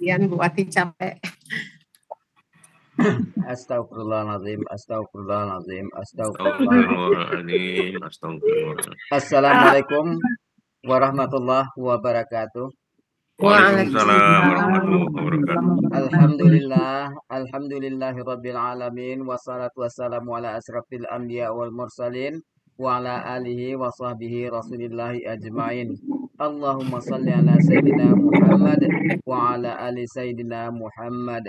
Kasihan Bu Wati capek. Astagfirullahaladzim, astagfirullahaladzim, Astagfirullahaladzim, astagfirullah. Assalamualaikum warahmatullahi wabarakatuh. Waalaikumsalam warahmatullahi wabarakatuh. Alhamdulillahirabbil alamin, wassalatu wassalamu ala asrafil anbiya wal mursalin wa ala alihi wa sahbihi rasulillahi ajmain. Allahumma salli ala sayyidina Muhammad wa ala ali sayyidina Muhammad.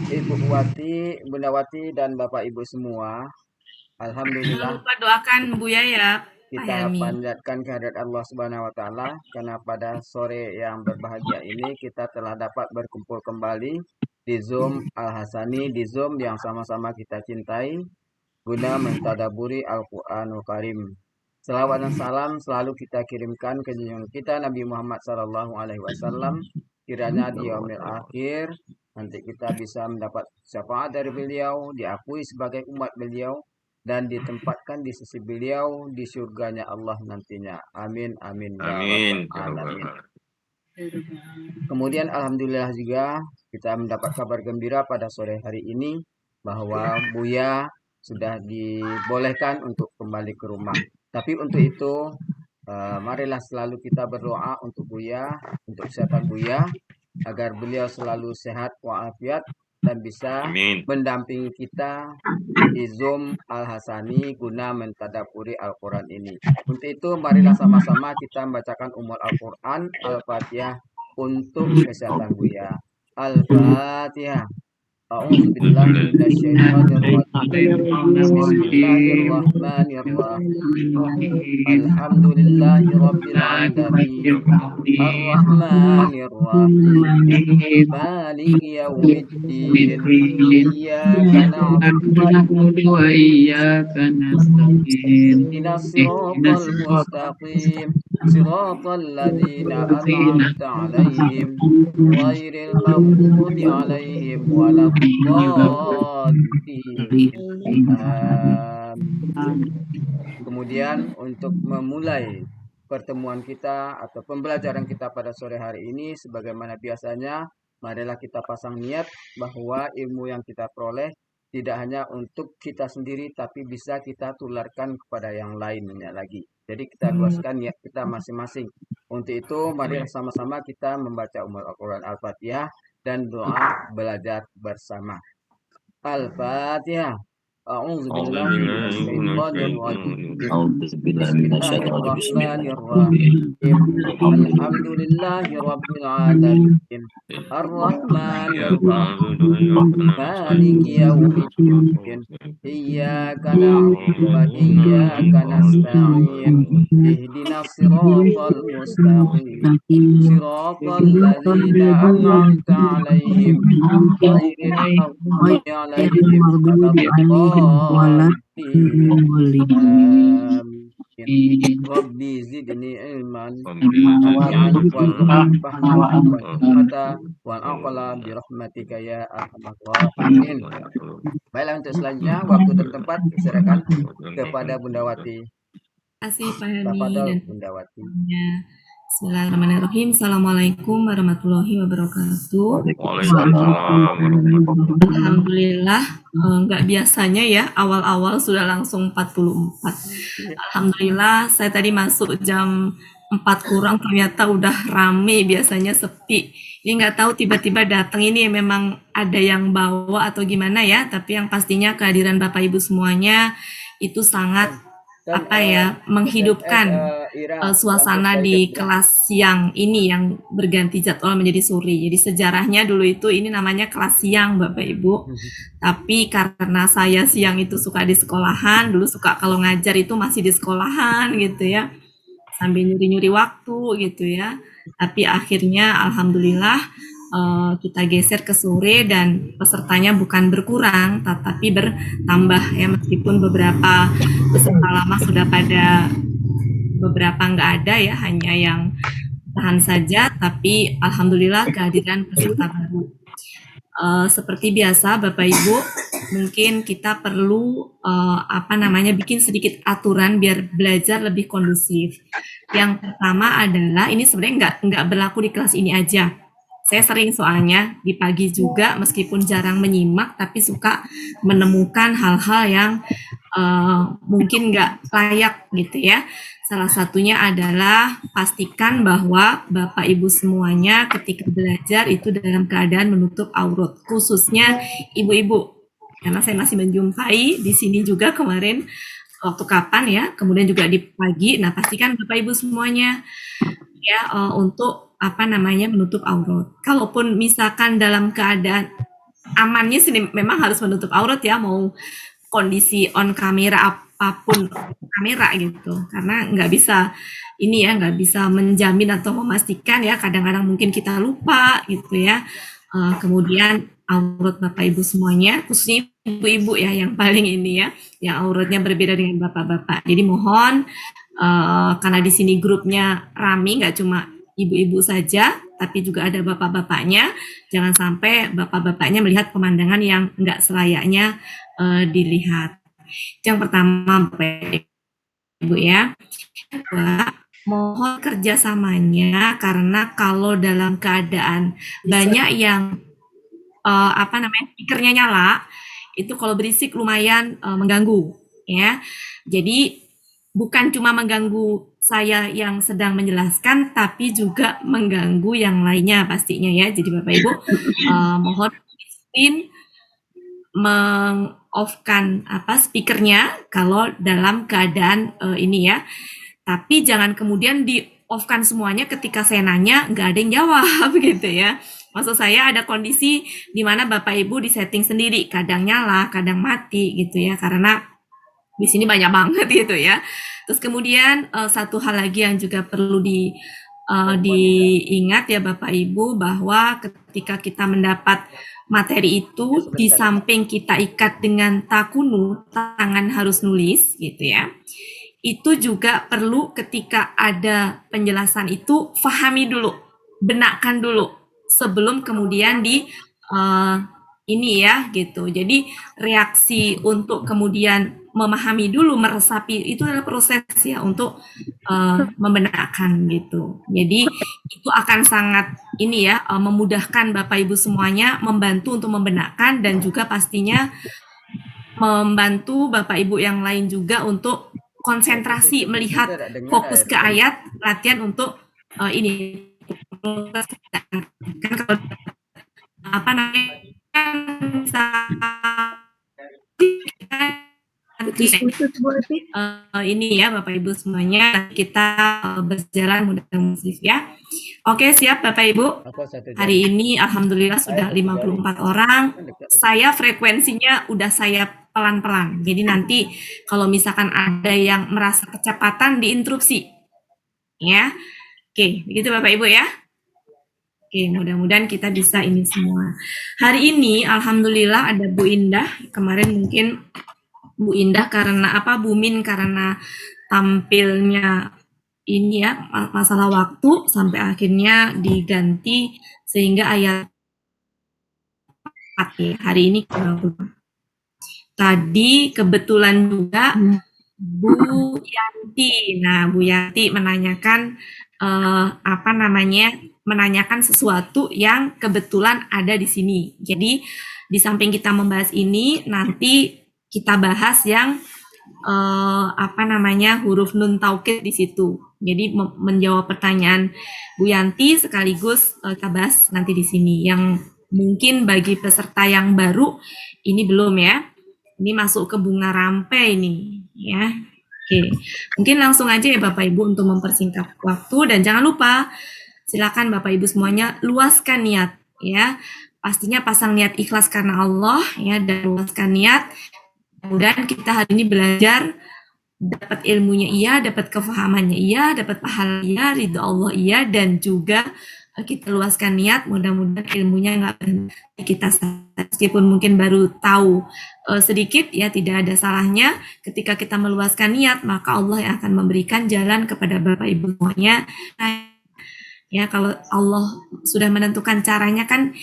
Ibu Wati, Bunda Wati, dan Bapak Ibu semua, alhamdulillah. Jangan lupa doakan Bu Yaya. Kita panjatkan kehadirat Allah Subhanahu wa taala karena pada sore yang berbahagia ini kita telah dapat berkumpul kembali di Zoom Al-Hasani, di Zoom yang sama-sama kita cintai guna mentadaburi Al-Qur'anul Karim. Selawat dan salam selalu kita kirimkan ke junjungan kita Nabi Muhammad SAW. Kiranya di yaumil akhir nanti kita bisa mendapat syafaat dari beliau, diakui sebagai umat beliau, dan ditempatkan di sisi beliau di surganya Allah nantinya. Amin, amin. Amin. Amin. Kemudian alhamdulillah juga kita mendapat kabar gembira pada sore hari ini bahwa Buya sudah dibolehkan untuk kembali ke rumah. Tapi untuk itu marilah selalu kita berdoa untuk Buya, untuk kesehatan Buya, agar beliau selalu sehat walafiat dan bisa mendampingi kita di Zoom Al-Hasani guna mentadaburi Al-Quran ini. Untuk itu marilah sama-sama kita membacakan Ummul Al-Quran Al-Fatihah untuk kesehatan Buya. Al-Fatihah. A'udzubillahi minasyaitonirrajim. Bismillahirrahmanirrahim. Alhamdulillahirabbil alamin. Arrahmanirrahim. Maliki yaumiddin. Iyyaka na'budu wa iyyaka nasta'in. Ihdinas siratal mustaqim. Siratal ladzina an'amta 'alaihim ghairil maghdubi 'alaihim Kemudian untuk memulai pertemuan kita atau pembelajaran kita pada sore hari ini, sebagaimana biasanya, marilah kita pasang niat bahwa ilmu yang kita peroleh tidak hanya untuk kita sendiri, tapi bisa kita tularkan kepada yang lainnya lagi. Jadi kita luaskan niat kita masing-masing. Untuk itu, mari sama-sama kita membaca Ummul Al-Quran Al-Fatihah dan doa belajar bersama. Al-Fatihah. Alhamdulillahirabbil alamin. Arrahmanirrahim. Maliki yaumiddin. Iyyaka na'budu wa iyyaka nasta'in. Ihdinas siratal mustaqim. Siratal ladzina an'amta 'alaihim ghairil maghdubi 'alaihim Rabbi zidni ilman wal aqla bi rahmatika ya arhamar rahimin. Baiklah, untuk selanjutnya waktu dan tempat diserahkan kepada Bunda Wati. Terima kasih Pak Helmi dan Bunda Wati. Bismillahirrahmanirrahim. Assalamualaikum warahmatullahi wabarakatuh. Waalaikumsalam. Alhamdulillah, nggak biasanya ya awal-awal sudah langsung 44. Alhamdulillah, saya tadi masuk jam 4 kurang, ternyata udah rame, biasanya sepi. Ini nggak tahu tiba-tiba datang ini memang ada yang bawa atau gimana ya, tapi yang pastinya kehadiran Bapak Ibu semuanya itu sangat menghidupkan suasana di kelas siang ini yang berganti jadwal menjadi sore. Jadi sejarahnya dulu itu ini namanya kelas siang Bapak Ibu. Tapi karena saya siang itu suka di sekolahan, dulu suka kalau ngajar itu masih di sekolahan gitu ya. Sambil nyuri-nyuri waktu gitu ya. Tapi akhirnya alhamdulillah kita geser ke sore dan pesertanya bukan berkurang tetapi bertambah ya, meskipun beberapa peserta lama sudah pada beberapa nggak ada ya, hanya yang tahan saja, tapi alhamdulillah kehadiran peserta baru. Seperti biasa Bapak Ibu, mungkin kita perlu bikin sedikit aturan biar belajar lebih kondusif. Yang pertama adalah ini sebenarnya nggak berlaku di kelas ini aja. Saya sering soalnya di pagi juga meskipun jarang menyimak tapi suka menemukan hal-hal yang mungkin nggak layak gitu ya. Salah satunya adalah pastikan bahwa Bapak Ibu semuanya ketika belajar itu dalam keadaan menutup aurat, khususnya ibu-ibu. Karena saya masih menjumpai di sini juga kemarin waktu kapan ya, kemudian juga di pagi. Nah, pastikan Bapak Ibu semuanya ya untuk menutup aurat. Kalaupun misalkan dalam keadaan amannya sih memang harus menutup aurat ya, mau kondisi on kamera apapun kamera gitu, karena nggak bisa nggak bisa menjamin atau memastikan ya, kadang-kadang mungkin kita lupa gitu ya. Kemudian aurat Bapak Ibu semuanya, khususnya ibu-ibu ya yang paling ini ya, yang auratnya berbeda dengan bapak-bapak. Jadi mohon karena di sini grupnya rame, nggak cuma ibu-ibu saja, tapi juga ada bapak-bapaknya. Jangan sampai bapak-bapaknya melihat pemandangan yang nggak selayaknya dilihat. Yang pertama, Bapak Ibu ya. Kedua, mohon kerjasamanya karena kalau dalam keadaan banyak yang speakernya nyala, itu kalau berisik lumayan mengganggu ya. Jadi bukan cuma mengganggu saya yang sedang menjelaskan, tapi juga mengganggu yang lainnya pastinya ya. Jadi Bapak Ibu mohon disiplin meng-off-kan speakernya kalau dalam keadaan ini ya. Tapi jangan kemudian di-off-kan semuanya ketika saya nanya nggak ada yang jawab gitu ya. Maksud saya ada kondisi di mana Bapak Ibu di setting sendiri, kadang nyala, kadang mati gitu ya, karena di sini banyak banget gitu ya. Terus kemudian satu hal lagi yang juga perlu diingat ya Bapak Ibu, bahwa ketika kita mendapat materi itu, di samping kita ikat dengan takunu, tangan harus nulis gitu ya, itu juga perlu ketika ada penjelasan itu fahami dulu, benakkan dulu sebelum kemudian ini ya gitu. Jadi reaksi untuk kemudian memahami dulu, meresapi itu adalah proses ya untuk membenarkan gitu. Jadi itu akan sangat ini ya memudahkan Bapak Ibu semuanya, membantu untuk membenarkan dan juga pastinya membantu Bapak Ibu yang lain juga untuk konsentrasi melihat fokus ke ayat, latihan untuk ini kan kalau ini ya Bapak Ibu semuanya, kita berjalan mudah-mudahan ya. Oke, siap Bapak Ibu. Hari ini alhamdulillah sudah 54 orang. Saya frekuensinya udah saya pelan-pelan. Jadi nanti kalau misalkan ada yang merasa kecepatan diinterupsi. Ya. Oke, begitu Bapak Ibu ya. Oke, mudah-mudahan kita bisa ini semua. Hari ini alhamdulillah ada Bu Indah. Kemarin mungkin Bu Indah karena Bu Min karena tampilnya ini ya masalah waktu sampai akhirnya diganti sehingga ayat 4 ya. Hari ini tadi kebetulan juga Bu Yanti. Nah, Bu Yanti menanyakan menanyakan sesuatu yang kebetulan ada di sini. Jadi di samping kita membahas ini, nanti kita bahas yang huruf nun taukid di situ. Jadi menjawab pertanyaan Bu Yanti sekaligus kita bahas nanti di sini. Yang mungkin bagi peserta yang baru ini belum ya. Ini masuk ke bunga rampe ini ya. Oke, mungkin langsung aja ya Bapak Ibu untuk mempersingkat waktu, dan jangan lupa silakan Bapak Ibu semuanya luaskan niat ya. Pastinya pasang niat ikhlas karena Allah ya, dan luaskan niat. Kemudian kita hari ini belajar, dapat ilmunya iya, dapat kefahamannya iya, dapat pahala iya, ridho Allah iya, dan juga kita luaskan niat, mudah-mudahan ilmunya nggak berhenti kita meskipun mungkin baru tahu sedikit ya, tidak ada salahnya ketika kita meluaskan niat, maka Allah yang akan memberikan jalan kepada Bapak Ibu semuanya. Ya, kalau Allah sudah menentukan caranya kan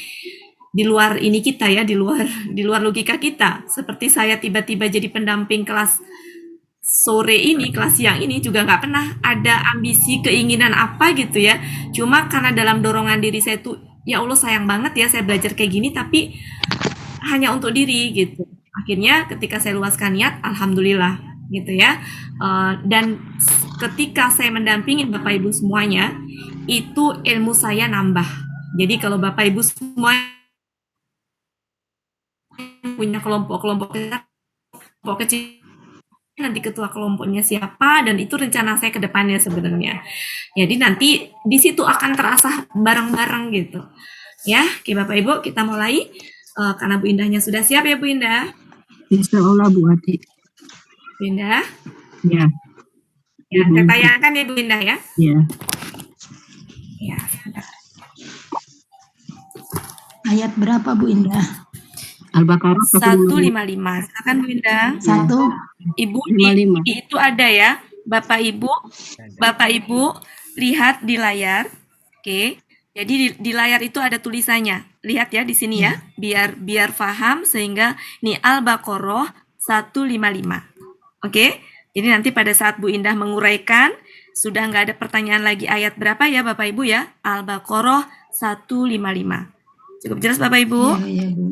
di luar ini kita ya, di luar logika kita. Seperti saya tiba-tiba jadi pendamping kelas sore ini, kelas siang ini juga nggak pernah ada ambisi keinginan apa gitu ya. Cuma karena dalam dorongan diri saya tuh, ya Allah sayang banget ya saya belajar kayak gini, tapi hanya untuk diri gitu. Akhirnya ketika saya luaskan niat, alhamdulillah gitu ya. Dan ketika saya mendampingi Bapak Ibu semuanya, itu ilmu saya nambah. Jadi kalau Bapak Ibu semua punya kelompok-kelompok kecil, nanti ketua kelompoknya siapa, dan itu rencana saya ke depannya sebenarnya. Jadi nanti di situ akan terasa bareng-bareng gitu. Ya, oke Bapak Ibu, kita mulai. Karena Bu Indahnya sudah siap ya Bu Indah? Insya Allah Bu Ati. Bu Indah? Ya. Ya, saya tayangkan ya Bu Indah ya? Ya. Ya, sebentar. Ayat berapa Bu Indah? Al-Baqarah 155. Silakan Bu Indah. 1. Ibu di itu ada ya, Bapak Ibu lihat di layar. Oke. Jadi di layar itu ada tulisannya. Lihat ya di sini ya, biar paham sehingga nih Al-Baqarah 155. Oke. Jadi nanti pada saat Bu Indah menguraikan sudah nggak ada pertanyaan lagi ayat berapa ya Bapak Ibu ya? Al-Baqarah 155. Cukup jelas Bapak Ibu? Iya, Bu.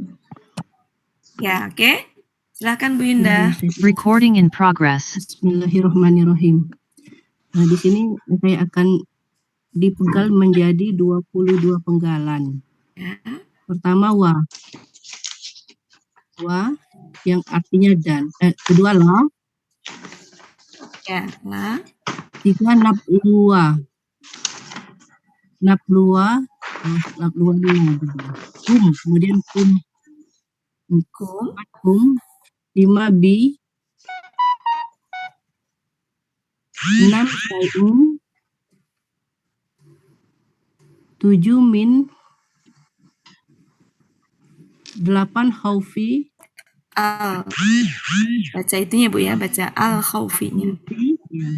Ya, oke. Silakan Bu Indah. Recording in progress. Bismillahirrahmanirrahim. Nah, di sini saya akan dipegal menjadi 22 penggalan. Ya. Pertama wa yang artinya dan. Kedua la. Ya, lah. 3 nablua. Nablua dulu. Kemudian kum. 5 bi. 6 sayun. 7 min. 8 khaufi. Baca itunya Bu ya, baca al-khaufinya. Ya.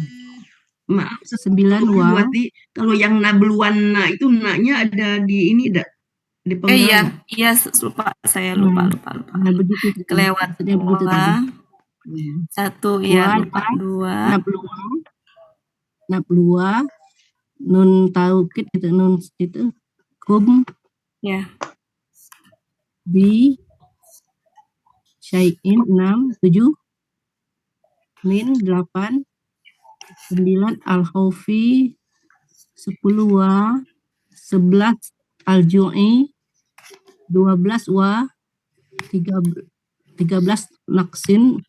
Maaf, 9 wa. berarti kalau yang nabluan itu naknya ada di ini di penggalan. Iya, saya lupa. Nah, begitu. Kelewat Maksudnya begitu tadi. Ya. 1 ya, Wa, lupa 2. Nablua. Nun taukid itu nun itu kum Ya. bi syai'in 6 7 min 8 9 al-khaufi 10 wa 11 al-ju'i 12 wa 13 naqsin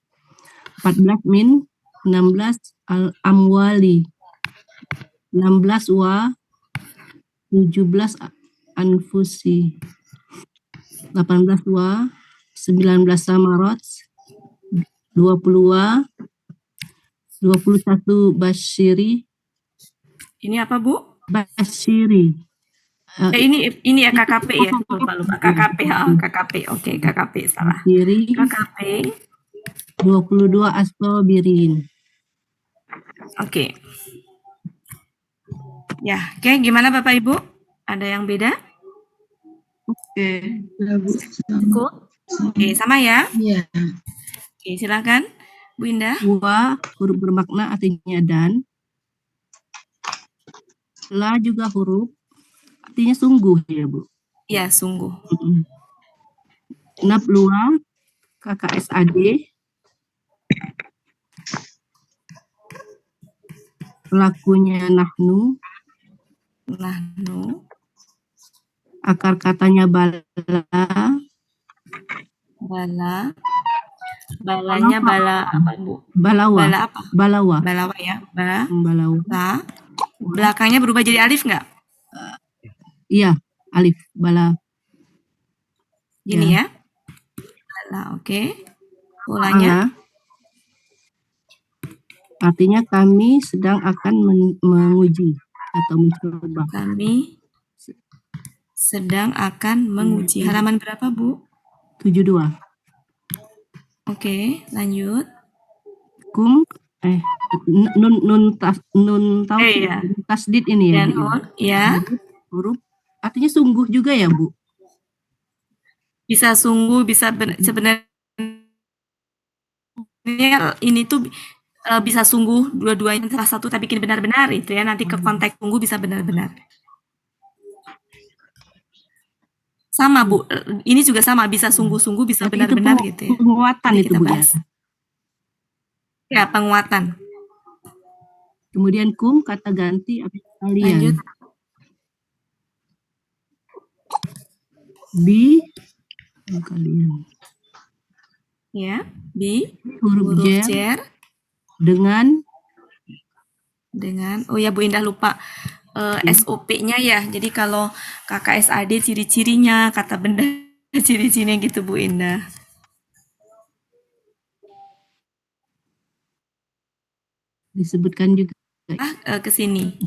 14 min 16 al-amwali 16 wa 17 anfusi 18 wa 19 samarat 20 wa 21 basyiri. Ini apa Bu? Basyiri. Ini ya KKP ya, lupa KKP. KKP. Oke, KKP salah. Basyiri. KKP. 22 astobirin. Oke. Ya, oke, gimana Bapak Ibu? Ada yang beda? Oke. Cukup? Oke, sama ya? Iya. Oke, silakan Bu Indah. Wa huruf bermakna artinya dan. La juga huruf artinya sungguh ya Bu. Ya, sungguh. Nablua KKSAD. Pelakunya nahnu. Akar katanya bala. Balanya bala apa Bu? Balawa. Bala apa? Balawa. Balawa ya. Balawa. Belakangnya berubah jadi alif nggak? Iya, alif bala. Gini ya. Bala, oke. Polanya. Artinya kami sedang akan menguji atau mencoba. Kami sedang akan menguji. Halaman berapa Bu? 72. Oke, lanjut. Kum nun tasdid ini ya. Dan ya. Huruf artinya sungguh juga ya Bu. Bisa sungguh, bisa sebenarnya ini tuh bisa sungguh dua-duanya salah satu tapi bikin benar-benar itu ya, nanti ke konteks sungguh bisa benar-benar. Sama Bu, ini juga sama, bisa sungguh-sungguh, bisa Tapi itu benar-benar gitu ya. penguatan Nanti itu kita Bu ya. bahas. Ya, penguatan. Kemudian kum kata ganti apa kalian. Lanjut. Bi kalian. Ya, bi Huruf jer jer dengan oh ya Bu Indah lupa SOP-nya ya. Jadi kalau KKSAD ciri-cirinya, kata benda ciri-cirinya gitu Bu Indah. disebutkan juga Ke sini.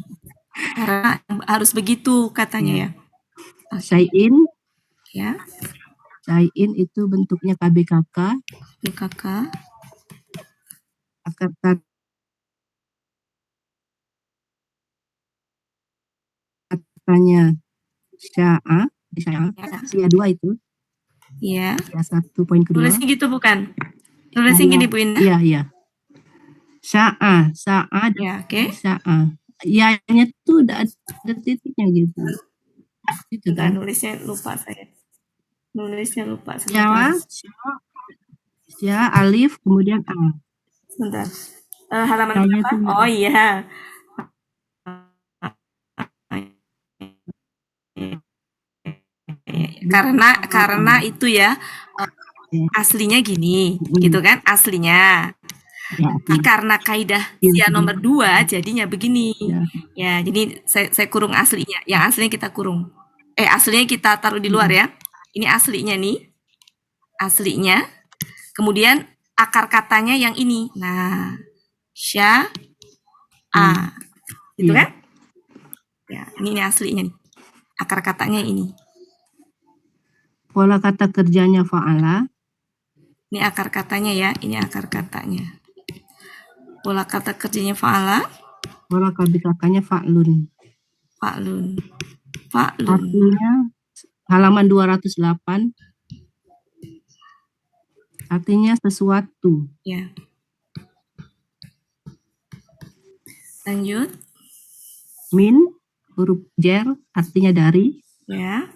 Karena harus begitu katanya ya. Syai'in. Ya, Syai'in itu bentuknya KBKK. BKK. Akar katanya sya'a, sia 2 itu. Iya. Ya 1 poin kedua. Tulisnya gitu bukan? Tulisnya gini Bu Indah. Iya, iya. Sya'a, Ya, oke. sya'a. Iya-nya tuh ada titiknya gitu. Itu Bentar, kan. nulisnya lupa saya. Ya, alif kemudian A. Sebentar. Halaman Kayaknya berapa? tuh- Oh iya. Karena itu ya aslinya gini, gitu kan? Aslinya. Ya, Tapi karena kaidah sia nomor 2 jadinya begini. Ya. Ya, jadi saya kurung aslinya. Yang aslinya kita kurung. Aslinya kita taruh di luar ya. Ini aslinya nih. Aslinya. Kemudian akar katanya yang ini. Nah, sya a. Gitu Iya. kan? Ya, ini aslinya nih. Akar katanya ini. Pola kata kerjanya fa'ala. Ini akar katanya ya. Ini akar katanya. Pola kata kerjanya fa'ala. Pola KBKK-nya fa'lun. Fa'lun. Artinya halaman 208. Artinya sesuatu. Ya. Lanjut. Min huruf jer artinya dari. Ya.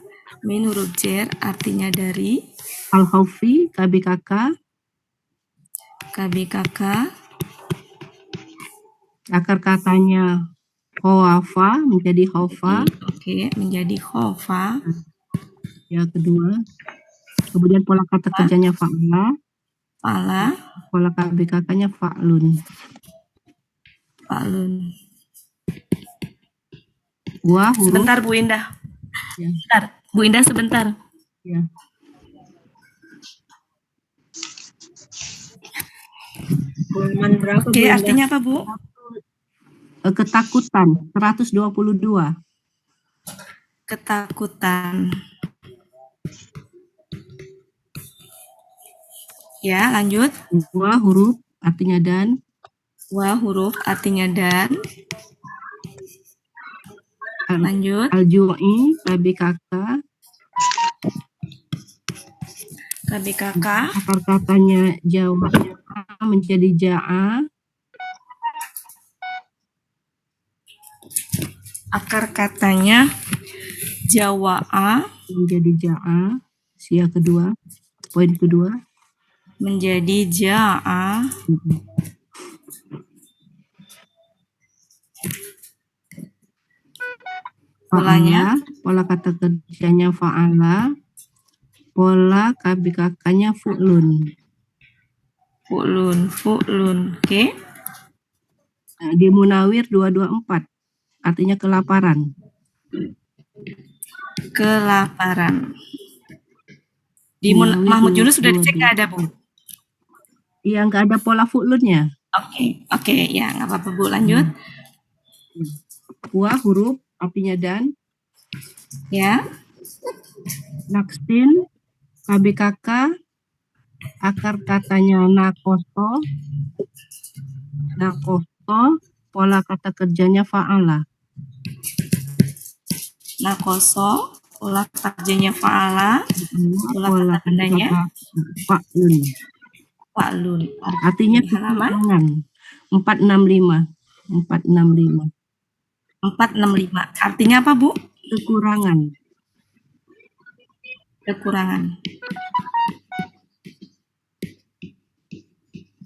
Min huruf jer artinya dari. Al-khawfi KBKK. KBKK. Akar katanya khowafa menjadi khofa. Oke, menjadi khofa. Ya kedua. Kemudian pola kata kerjanya fa'ala. Fa'ala. Pola KBKK-nya fa'lun. Fa'lun. Wa huruf. Sebentar Bu Indah. Ya. Sebentar. Bu Indah sebentar. Ya. Oke, artinya apa Bu? Ketakutan 122. Ketakutan. Ya, lanjut. Wa huruf artinya dan. Wa huruf artinya dan. Lanjut. Al-ju'i KBKK. KBKK. Akar katanya jawa menjadi ja'a. Akar katanya jawa'a Menjadi ja'a. Sia kedua. Poin kedua. menjadi ja'a. Polanya. Pola kata kerjanya fa'ala. Pola KBKK-nya fu'lun. Fu'lun. Oke. Nah, di Munawir 224. Artinya kelaparan. Kelaparan. Di Munawir Mahmud Yunus sudah 224. dicek nggak ada Bu? Iya, nggak ada pola fu'lunnya. Oke, ya nggak apa-apa Bu, lanjut. Wa huruf artinya dan. Ya. Naksin KBKK. Akar katanya nakosto. Pola kata kerjanya fa'ala. Nakoso. Pola kerjanya fa'ala, pola Pola kata bendanya fa'lun. fa'lun. Artinya Halaman kekurangan. 465. 465. 465. Artinya apa, Bu? Kekurangan. Kekurangan.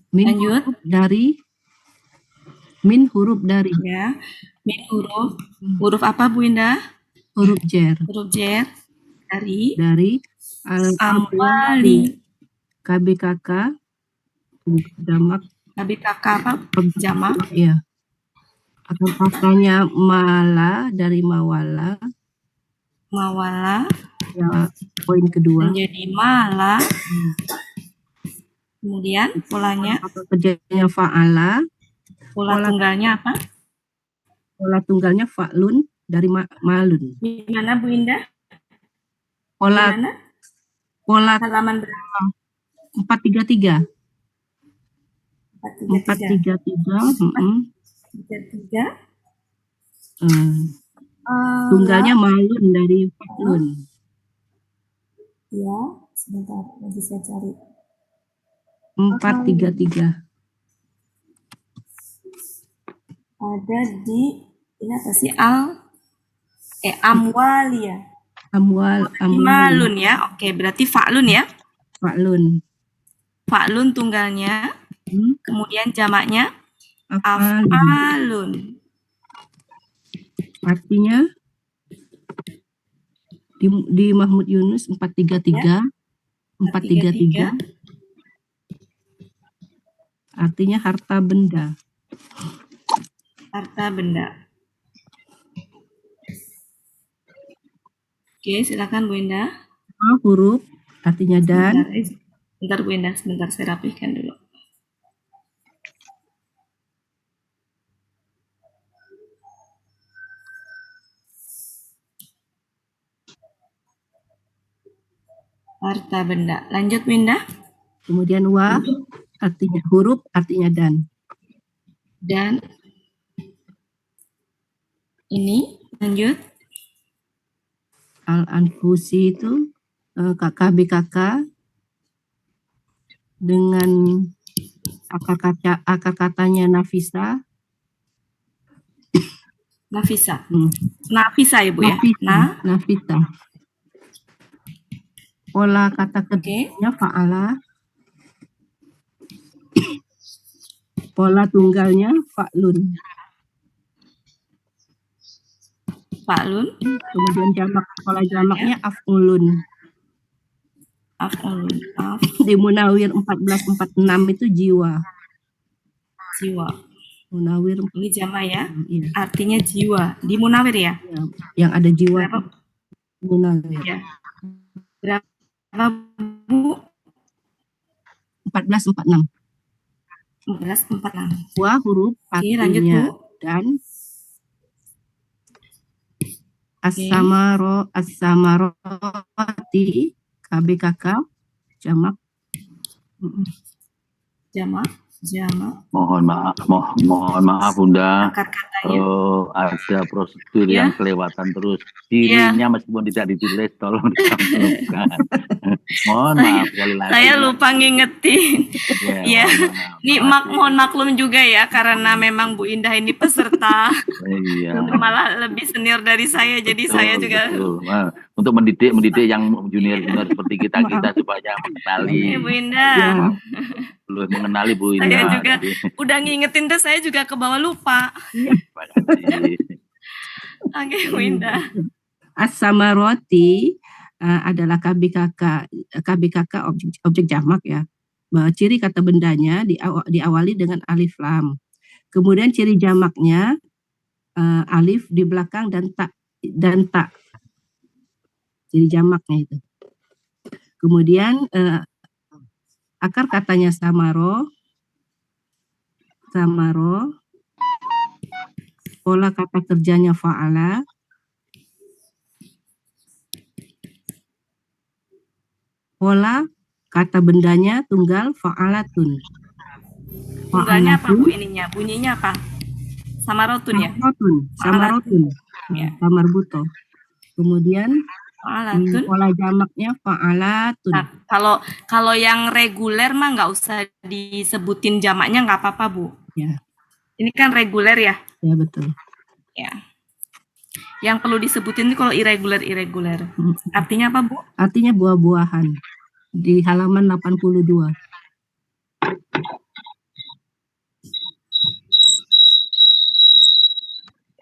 Min Lanjut. huruf dari Ya. Min huruf. Huruf apa, Bu Indah? huruf jer Huruf jer dari al-amwali. amwali. KBKK jamak KBKK apa? Jamak. ya. Akan katanya mala dari mawala. Mawala Ya, poin kedua. menjadi mala. Kemudian polanya, Apa kerjanya fa'ala. pola tunggalnya apa? Pola tunggalnya fa'lun dari malun. Gimana, Bu Indah? Pola Gimana? pola Halaman berapa? 433. 433. 433. 433. Tunggalnya malun dari fa'lun. Ya, sebentar, lagi saya cari. 433. Ada di ini apa sih? Amwali ya. Amwal Malun ya. Oke, berarti fa'lun ya. fa'lun. Fa'lun tunggalnya. Kemudian jamaknya Af'alun. af'alun. Artinya di Mahmud Yunus 433. 433. Artinya harta benda. Harta benda. Oke, silakan Bu Indah. Huruf artinya dan. Bentar Bu Indah, sebentar saya rapihkan dulu. Harta benda. Lanjut Bu Indah. Kemudian wa artinya huruf artinya dan. Dan ini lanjut. Al-anfusi itu KBKK dengan akar katanya Nafisa. Nafisa. Nafisa ya Bu ya. Nafisa. Pola kata kerjanya fa'ala. Pola tunggalnya fa'lun. Fa'lun. Kemudian pola jamaknya af'ulun. Af'ulun. Di Munawir 1446 itu jiwa. Jiwa. Munawir Ini jamak ya. Iya. Artinya jiwa. Di Munawir ya. Yang ada jiwa. Berapa? Munawir. Ya. Berapa Bu? 1446. 1446. Wa huruf Oke, lanjut Bu. artinya dan. As-samarati KBKK jamak. Jamak. Mohon maaf Bunda. Akar katanya. Ada prosedur Ya. yang kelewatan terus. Dirinya meskipun tidak ditulis tolong disampaikan. Mohon maaf sekali lagi. Saya lupa ngingetin. Ya. Ini mohon maklum juga ya karena memang Bu Indah ini peserta. Iya. Malah lebih senior dari saya jadi saya juga. Betul. Nah, untuk mendidik yang junior seperti kita supaya mengenali. Bu Indah. Belum mengenali Bu Indah. Saya juga udah ngingetin terus saya juga ke bawah lupa. Terima kasih. Oke, Bu Indah. As-samarati adalah KBKK objek jamak ya. Ciri kata bendanya diawali dengan alif lam. Kemudian ciri jamaknya alif di belakang dan tak. Ciri jamaknya itu. Kemudian akar katanya samaro. Pola kata kerjanya fa'ala. Pola kata bendanya tunggal fa'alatun. Tunggalnya apa Bu ininya? Bunyinya apa? Samarotun ya? Samarotun. Ya. Samarbuto. Kemudian Fa'alatun. Pola jamaknya fa'alatun. Nah, kalau yang reguler mah nggak usah disebutin jamaknya, nggak apa-apa, Bu. Ya. Ini kan reguler ya. Ya, betul. Ya. Yang perlu disebutin itu kalau irregular. Artinya apa, Bu? Artinya buah-buahan. Di halaman 82.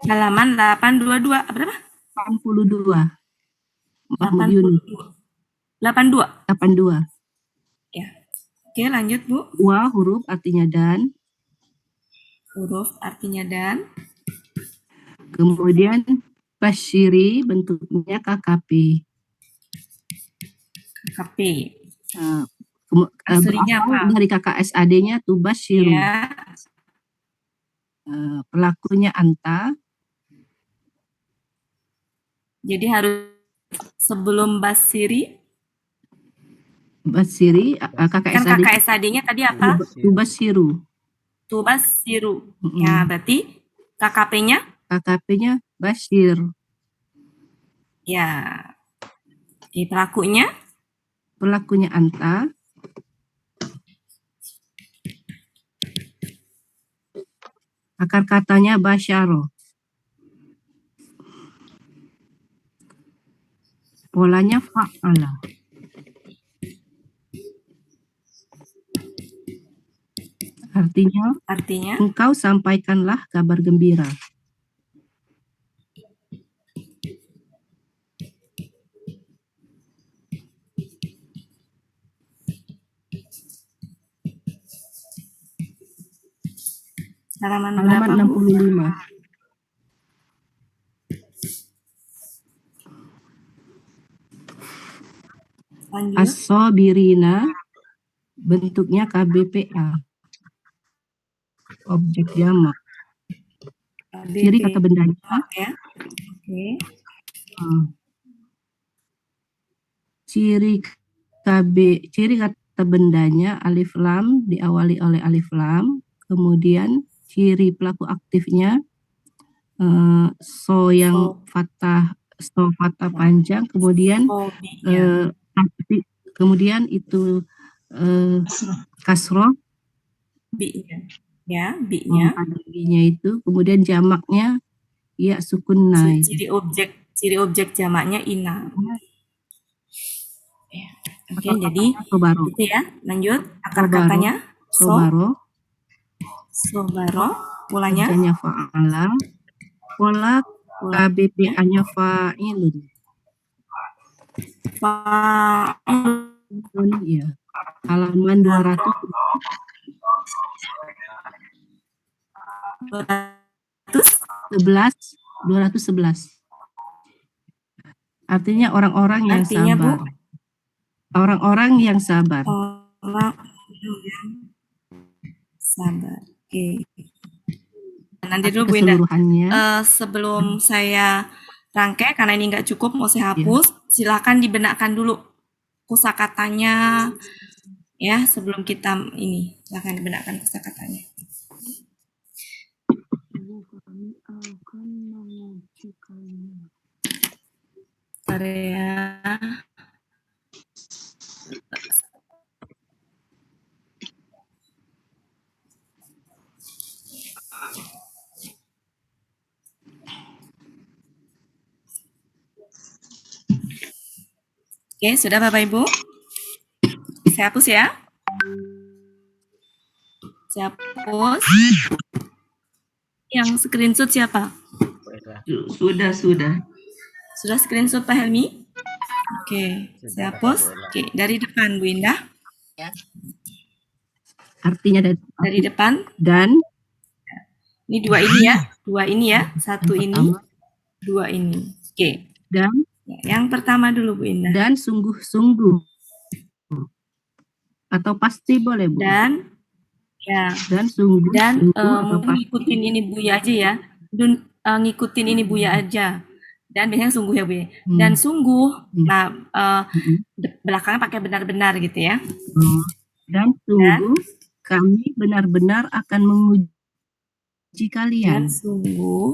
Halaman 822. Berapa? 82. Mahmud Yunus. 82. Ya. Oke, lanjut, Bu. Wa huruf artinya dan. Huruf artinya dan. Kemudian basyiri bentuknya KKP. KKP. Aslinya berasal apa? dari KKSAD-nya tubasyiru. Ya. Pelakunya anta. Jadi harus sebelum basiri. Basiri Kan KKSAD. KKSAD-nya tadi apa? Tubasyiru. Tubasiru. Ya, berarti KKP-nya? KKP-nya Basyir. Ya. Di pelakunya? Pelakunya anta. Akar katanya basyaro. Polanya fa'ala. Artinya, engkau sampaikanlah kabar gembira. Halaman 65. As-sabirina bentuknya KBPA. Objek jamak. Ciri kata bendanya. Ya. Oke. Ciri kata bendanya alif lam diawali oleh alif lam. Kemudian ciri pelaku aktifnya so fathah panjang. Kemudian itu kasroh. B-nya itu, kemudian jamaknya ya sukun naik. Ciri objek jamaknya ina. Ya. Oke, jadi sobaro. Gitu ya. Lanjut akar katanya sobaro. Polanya fa'ala. Pola KBPA-nya fa'ilun. Ya. Halaman 211. Artinya orang-orang yang sabar. Orang-orang yang sabar. Oke. Nanti dulu Bu Indah. Sebelum saya rangkai karena ini nggak cukup mau saya hapus, silakan dibenarkan dulu kosakatanya ya sebelum kita ini. Silakan dibenarkan kosakatanya. Area Oke, sudah Bapak Ibu? Saya hapus ya. Saya hapus. Yang screenshot siapa? Sudah. Sudah screenshot Pak Helmi? Oke, saya hapus. Oke, dari depan Bu Indah. Ya. Artinya dari depan. Dan. Ini dua ini ya. Satu ini, dua ini. Oke. Dan. Yang pertama dulu Bu Indah. Dan sungguh-sungguh. Atau pasti boleh Bu. Dan sungguh. Dan mungkin ngikutin ini Buya aja ya. Ngikutin ini Buya aja. Dan biasanya sungguh ya Bu ya. Dan sungguh. Nah belakangnya pakai benar-benar gitu ya. Dan sungguh kami benar-benar akan menguji kalian. Dan sungguh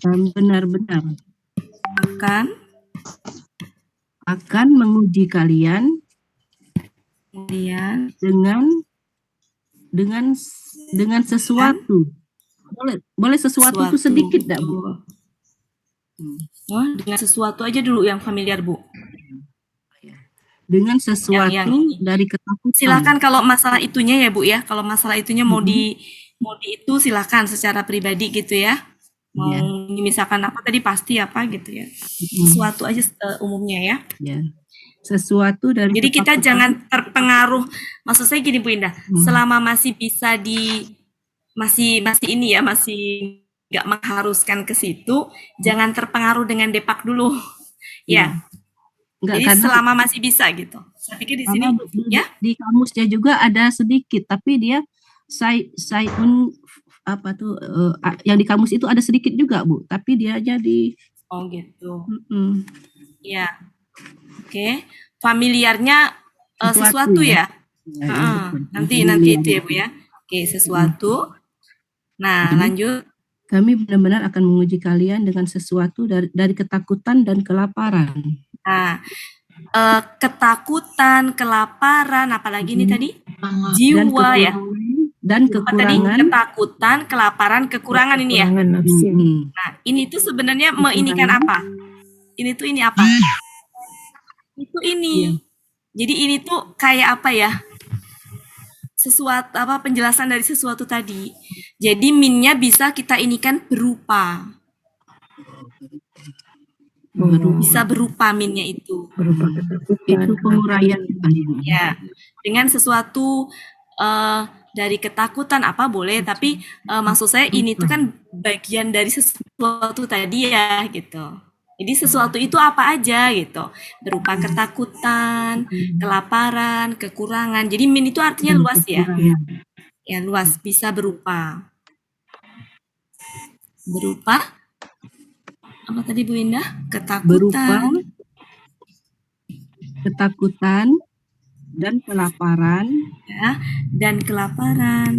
benar-benar akan menguji kalian dengan sesuatu. Boleh sesuatu itu sedikit enggak, Bu? Oh, dengan sesuatu aja dulu yang familiar, Bu. Dengan sesuatu yang dari ketakutan. Silakan kalau masalah itunya ya, Bu ya. Kalau masalah itunya mau di itu silakan secara pribadi gitu ya. Mau misalkan apa tadi pasti apa gitu ya. Sesuatu aja umumnya ya. Ya. Sesuatu dari Jadi kita jangan terpengaruh. Maksud saya gini Bu Indah, selama masih bisa masih ini ya, masih nggak mengharuskan ke situ, jangan terpengaruh dengan depak dulu. Ya. Jadi selama masih bisa gitu. Saya pikir di sini ya. Di kamusnya juga ada sedikit, tapi dia sayun apa tuh yang di kamus itu ada sedikit juga, Bu, tapi dia jadi gitu. Ya. Oke. Familiarnya sesuatu ya. Nanti itu ya, Bu ya. Oke, sesuatu. Nah, lanjut. Kami benar-benar akan menguji kalian dengan sesuatu dari ketakutan dan kelaparan. Nah, ketakutan, kelaparan, apalagi ini tadi? Jiwa ya. Dan kekurangan. Tadi ketakutan, kelaparan, kekurangan ini ya. Nah, ini tuh sebenarnya meinikan apa? Ini tuh ini apa? Itu ini. Jadi ini tuh kayak apa ya? Sesuatu apa penjelasan dari sesuatu tadi. Jadi minnya bisa kita inikan berupa. Bisa berupa minnya itu. Itu penguraian ya. Dengan sesuatu dari ketakutan apa boleh, tapi maksud saya ini tuh kan bagian dari sesuatu tadi ya gitu. Jadi sesuatu itu apa aja gitu, berupa ketakutan, kelaparan, kekurangan. Jadi min itu artinya luas ya, ya luas, bisa berupa apa tadi Bu Indah? Ketakutan dan kelaparan, ya, dan kelaparan,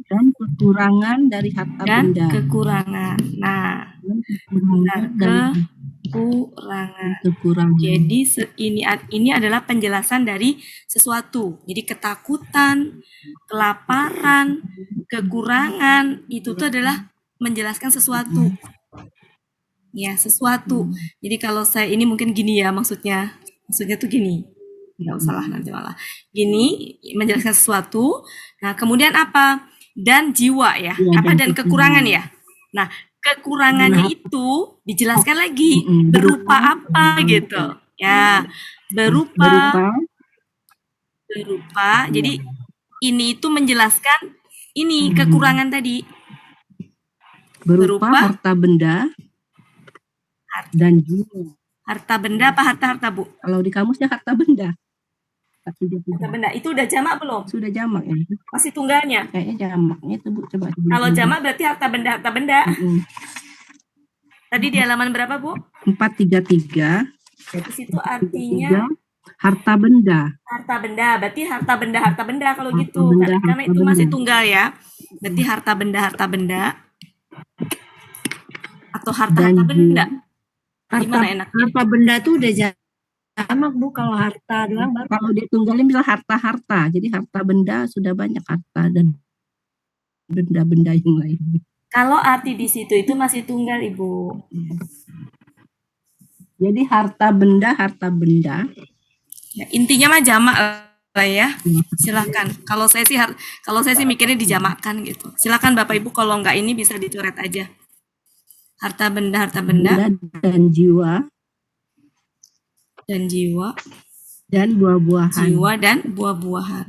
kekurangan dari harta benda. Kekurangan. Nah, kekurangan. Jadi ini adalah penjelasan dari sesuatu. Jadi ketakutan, kelaparan, kekurangan itu tuh adalah menjelaskan sesuatu. Ya, sesuatu. Jadi kalau saya ini mungkin gini ya maksudnya tuh gini. Nggak usah lah nanti malah. Gini menjelaskan sesuatu. Nah, kemudian apa? Dan jiwa ya, apa dan kekurangan ya. Nah, kekurangannya itu dijelaskan lagi berupa apa gitu. Ya, berupa. Jadi ini itu menjelaskan ini kekurangan tadi. Berupa harta benda dan jiwa. Harta benda apa harta Bu? Kalau di kamusnya harta benda. Harta benda itu udah jamak belum? Sudah jamak ya. Masih tunggalnya? Kayaknya jamaknya itu Bu, coba. Kalau jamak berarti harta benda. Tadi di halaman berapa Bu? 433. Di situ artinya harta benda. Harta benda, berarti harta benda kalau gitu. Karena itu masih tunggal ya. Berarti harta benda. Atau harta benda. Gimana enaknya? Harta benda tuh udah jamak Bu, kalau harta doang baru. Kalau ditunggalin bisa harta. Jadi harta benda sudah banyak harta dan benda-benda yang lain. Kalau arti di situ itu masih tunggal Ibu. Jadi harta benda. Ya, intinya mah jamak lah ya. Silakan. Kalau saya sih mikirnya dijamakkan gitu. Silakan Bapak Ibu kalau enggak ini bisa dicoret aja. Harta benda dan jiwa. Dan buah-buahan.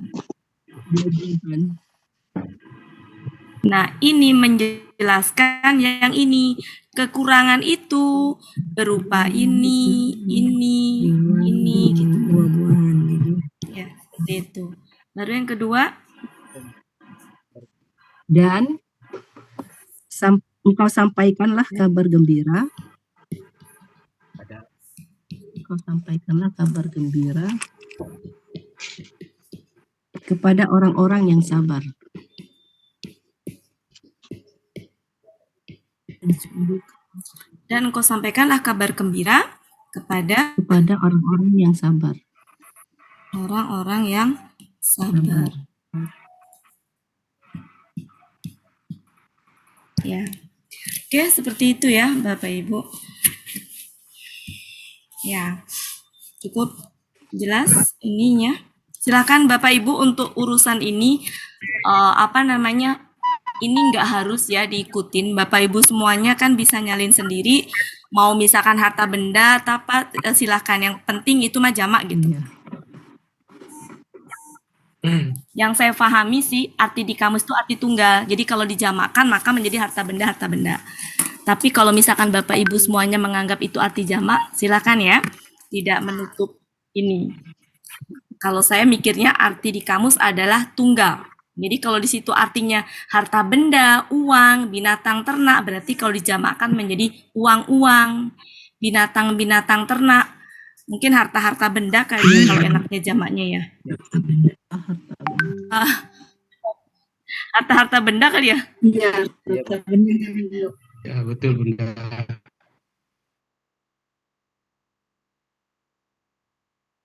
Nah, ini menjelaskan yang ini. Kekurangan itu berupa ini gitu. Buah-buahan gitu. Ya, seperti itu. Baru yang kedua. Dan engkau sampaikanlah kabar gembira. Kepada orang-orang yang sabar. Dan engkau sampaikanlah kabar gembira kepada orang-orang yang sabar. orang-orang yang sabar. Ya. Oke, seperti itu ya, Bapak Ibu. Ya. Cukup jelas ininya. Silakan Bapak Ibu untuk urusan ini ini nggak harus ya diikutin. Bapak Ibu semuanya kan bisa nyalin sendiri. Mau misalkan harta benda, silakan. Yang penting itu mah jamak gitu. Iya. Yang saya pahami sih arti di kamus itu arti tunggal. Jadi kalau dijamakkan maka menjadi harta benda. Tapi kalau misalkan Bapak Ibu semuanya menganggap itu arti jamak, silakan ya. Tidak menutup ini. Kalau saya mikirnya arti di kamus adalah tunggal. Jadi kalau di situ artinya harta benda, uang, binatang ternak, berarti kalau dijamakkan menjadi uang-uang, binatang-binatang ternak. Mungkin harta-harta benda kali ya kalau enaknya jamaknya ya. Harta-harta benda kali ya? Iya, benar. Ya, betul Bunda.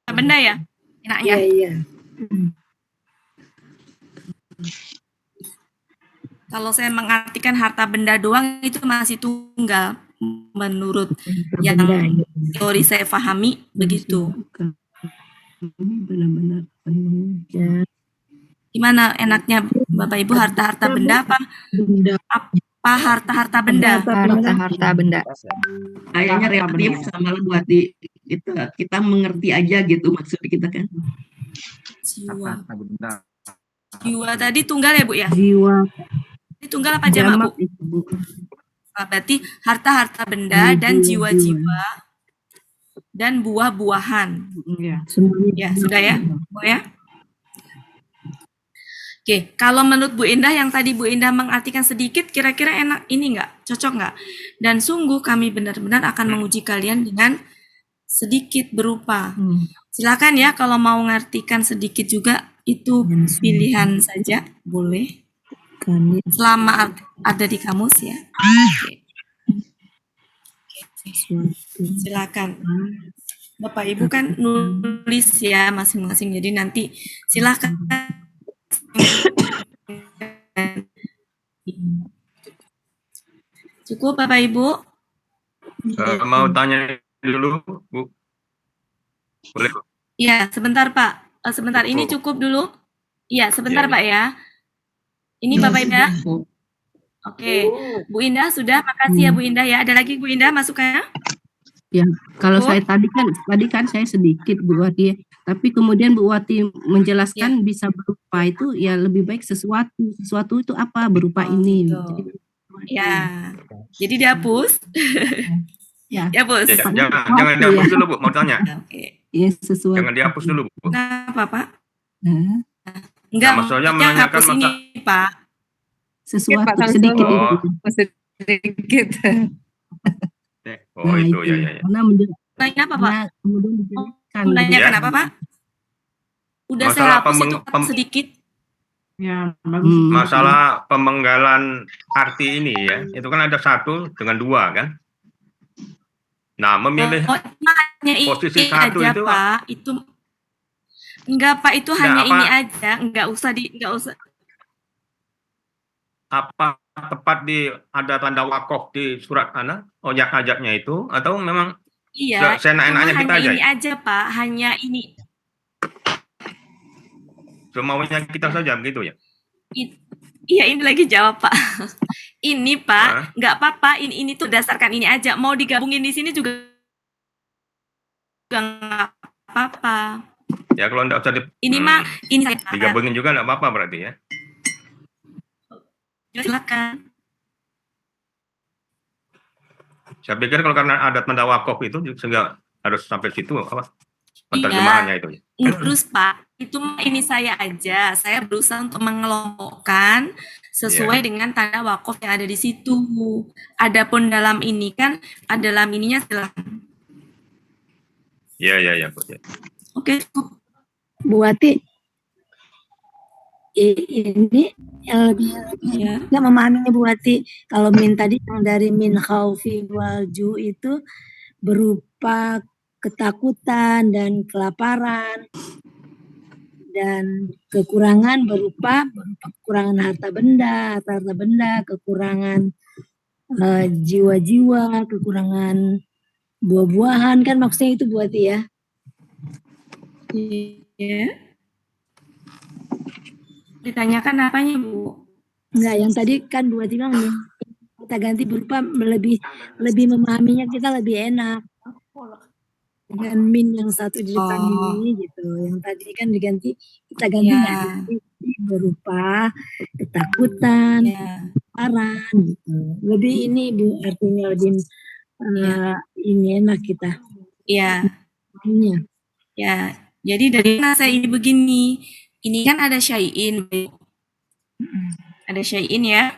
Benda ya? Enaknya. Iya. Kalau saya mengartikan harta benda doang itu masih tunggal. Menurut yang teori saya pahami begitu. Ini benar-benar Gimana enaknya Bapak Ibu harta-harta benda apa? Apa harta-harta benda? Harta benda. Kayaknya relatif sama lah buat kita mengerti aja gitu maksud kita kan. Jiwa. Jiwa tadi tunggal ya Bu ya? jiwa. Ini tunggal apa jamak Bu? Itu, Bu. Berarti harta-harta benda dan jiwa-jiwa dan buah-buahan. Ya, Ya, sudah ya, Bu ya? Oke, kalau menurut Bu Indah yang tadi Bu Indah mengartikan sedikit, kira-kira enak ini nggak? Cocok nggak? Dan sungguh kami benar-benar akan menguji kalian dengan sedikit berupa. Silakan ya kalau mau mengartikan sedikit juga itu pilihan saja, boleh. Selama ada di kamus ya. Oke. Silakan. Bapak Ibu kan nulis ya masing-masing, jadi nanti silakan. Cukup Bapak Ibu? Mau tanya dulu, Bu? Boleh, Bu? Iya, sebentar Pak. Sebentar, ini cukup dulu. Iya, sebentar Iya, Pak ya. Ini Bapak Indah. Oke, Bu Indah sudah. Makasih ya Bu Indah ya. Ada lagi Bu Indah masukannya? Ya, kalau Bu? saya tadi kan saya sedikit Bu Wati, tapi kemudian Bu Wati menjelaskan bisa berupa itu ya lebih baik sesuatu itu apa berupa ini. Gitu. Ya, jadi dihapus. Ya. Dihapus. Ya, jangan dihapus dulu Bu, mau tanya. Oke. Ya, sesuatu. Jangan dihapus dulu Bu. Kenapa Pak? Nah, Enggak, Nah, maksudnya maksudnya menanyakan hapus ini Pak. sesuatu sedikit Oh. itu. Sedikit. Oh, Nah, itu ya. Karena Nanya apa Pak? kemudian dijelaskan. Menanyakan Ya. apa Pak? Udah Masalah saya hapus itu pemeng- sedikit. Ya, bagus. Masalah pemenggalan arti ini ya, itu kan ada satu dengan dua kan. Nah, memilih hanya posisi ini satu aja itu Pak. Itu enggak Pak, itu Enggak, hanya apa? ini aja, enggak usah. apa tepat di ada tanda wakof di surat mana ajak-ajaknya itu atau memang Iya, seenak-enaknya cuma kita hanya aja ini aja Pak, hanya ini. semaunya kita saja begitu ya? Iya, ini lagi jawab Pak. Ini Pak, Hah? enggak apa-apa, ini tuh berdasarkan ini aja. Mau digabungin di sini juga enggak apa-apa. Ya kalau enggak usah Ini mah ini saya digabungin juga enggak apa-apa berarti ya. silakan. Saya pikir kalau karena ada tanda wakof itu sehingga harus sampai situ apa? Iya. Terjemahannya itu ya. Terus Pak, itu mah ini saya aja. Saya berusaha untuk mengelompokkan sesuai dengan tanda wakaf yang ada di situ. Adapun dalam ini kan, dalam ininya silakan. Iya, Bu. Ya. Oke, cukup. Bu Wati, ini lebih Ya. nggak memahaminya Bu Wati. Kalau min tadi yang dari min khaufi wal ju itu berupa ketakutan dan kelaparan dan kekurangan berupa kekurangan harta benda, kekurangan jiwa-jiwa, kekurangan buah-buahan, kan maksudnya itu Bu Wati ya? Iya. Ditanyakan apanya, Bu? Enggak, yang tadi kan Bu Wati bilang nih, kita ganti berupa lebih memahaminya kita lebih enak dengan min yang satu di depan ini gitu. Yang tadi kan diganti, kita ganti nggak ganti berupa ketakutan, kelaparan gitu. Lebih ini Bu, artinya lebih ini enak kita. Iya. Iya. Ya, jadi dari mana saya ini begini? Ini kan ada syai'in. Ada syai'in ya.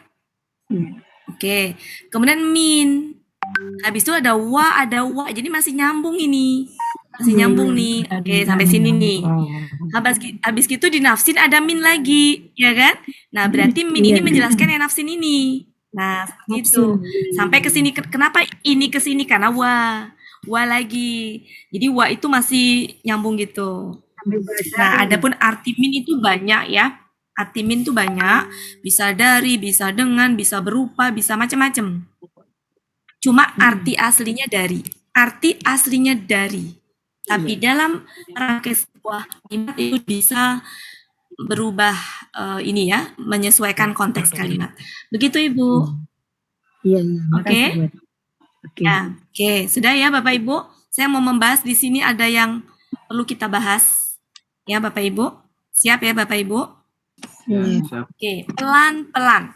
Oke. Kemudian min. Habis itu ada wa. Jadi masih nyambung ini. Masih nyambung nih. Oke, sampai sini nih. Habis gitu di nafsin ada min lagi, ya kan? Nah, berarti min ini menjelaskan yang nafsin ini. Nah, itu. Sampai ke sini. Kenapa ini ke sini? Karena wa lagi. Jadi wa itu masih nyambung gitu. Nah, adapun arti min itu banyak ya. Arti min itu banyak, bisa dari, bisa dengan, bisa berupa, bisa macam-macam. Cuma arti aslinya dari. Arti aslinya dari. Tapi dalam rangkai sebuah kalimat itu bisa berubah ini ya, menyesuaikan konteks kalimat. Begitu Ibu. Iya. Oke. Ya, oke, sudah ya Bapak Ibu. Saya mau membahas di sini ada yang perlu kita bahas. Ya Bapak Ibu. Siap ya Bapak Ibu? Oke, pelan-pelan.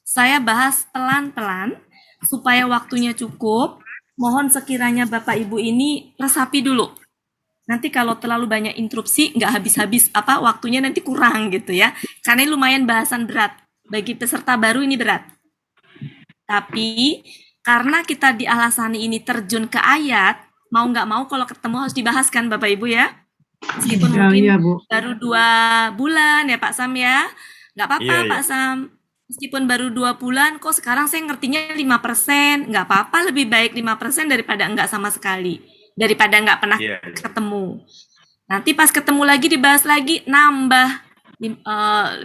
Saya bahas pelan-pelan supaya waktunya cukup. Mohon sekiranya Bapak Ibu ini resapi dulu. Nanti kalau terlalu banyak interupsi, nggak habis-habis waktunya nanti kurang gitu ya. Karena ini lumayan bahasan berat. Bagi peserta baru ini berat. Tapi karena kita di Al-Hasani ini terjun ke ayat, mau nggak mau kalau ketemu harus dibahas kan Bapak Ibu ya. Meskipun mungkin baru 2 bulan ya Pak Sam ya. Nggak apa-apa Pak Sam. Meskipun baru 2 bulan, kok sekarang saya ngertinya 5%. Nggak apa-apa, lebih baik 5% daripada nggak sama sekali. Daripada nggak pernah ketemu. Nanti pas ketemu lagi dibahas lagi, nambah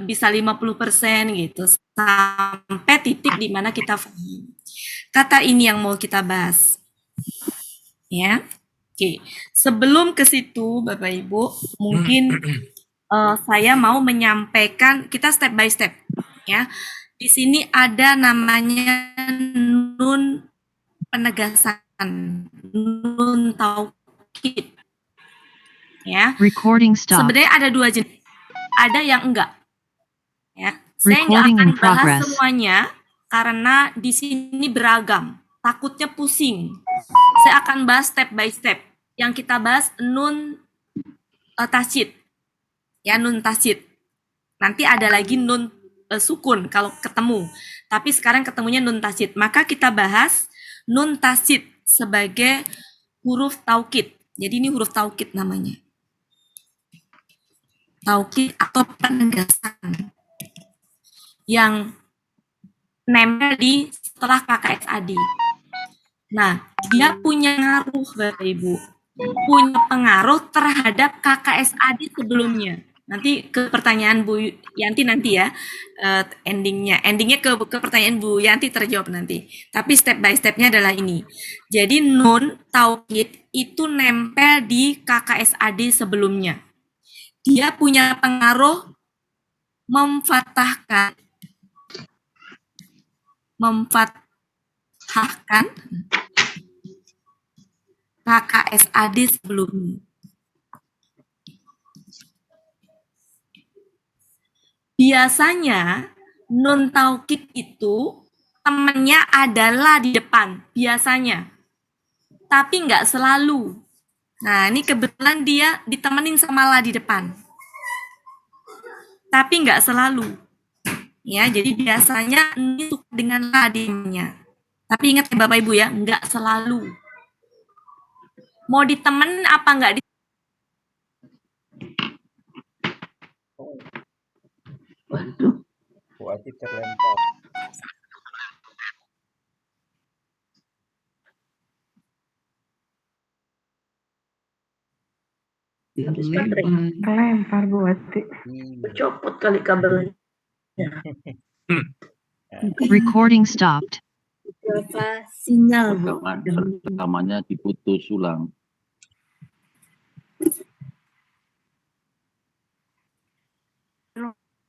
bisa 50% gitu. Sampai titik di mana kita kata ini yang mau kita bahas. Ya. Oke, sebelum ke situ Bapak Ibu, mungkin saya mau menyampaikan kita step by step ya. Di sini ada namanya nun penegasan, nun taukid. Ya. Recording stop. Sebenarnya ada 2 jenis. Ada yang enggak. Ya. Saya nggak Recording akan in bahas progress. semuanya karena di sini beragam. Takutnya pusing. Saya akan bahas step by step. Yang kita bahas nun tasydid. Ya, nun tasydid. Nanti ada lagi nun sukun kalau ketemu. Tapi sekarang ketemunya nun tasydid. Maka kita bahas nun tasydid sebagai huruf taukid. Jadi ini huruf taukid namanya. Taukid atau penegasan. Yang nempel di setelah KKSAD. Nah, dia punya ngaruh Bapak Ibu. Punya pengaruh terhadap KKSAD sebelumnya. Nanti ke pertanyaan Bu Yanti nanti ya, endingnya ke pertanyaan Bu Yanti terjawab nanti. Tapi step by stepnya adalah ini. Jadi nun taukid itu nempel di KKSAD sebelumnya. Dia punya pengaruh memfathahkan KKSAD sebelumnya. Biasanya nun taukid itu temannya adalah di depan, biasanya. Tapi nggak selalu. Nah, ini kebetulan dia ditemenin sama la di depan. Tapi nggak selalu. Ya, jadi biasanya ini suka dengan la di depannya. Tapi ingat ya Bapak Ibu ya, nggak selalu. Mau ditemenin apa nggak Bu Ati terlempar. Kelempar Bu Wati. Copot kali kabelnya. Recording stopped. Apa sinyal Bu? Rekamannya diputus ulang.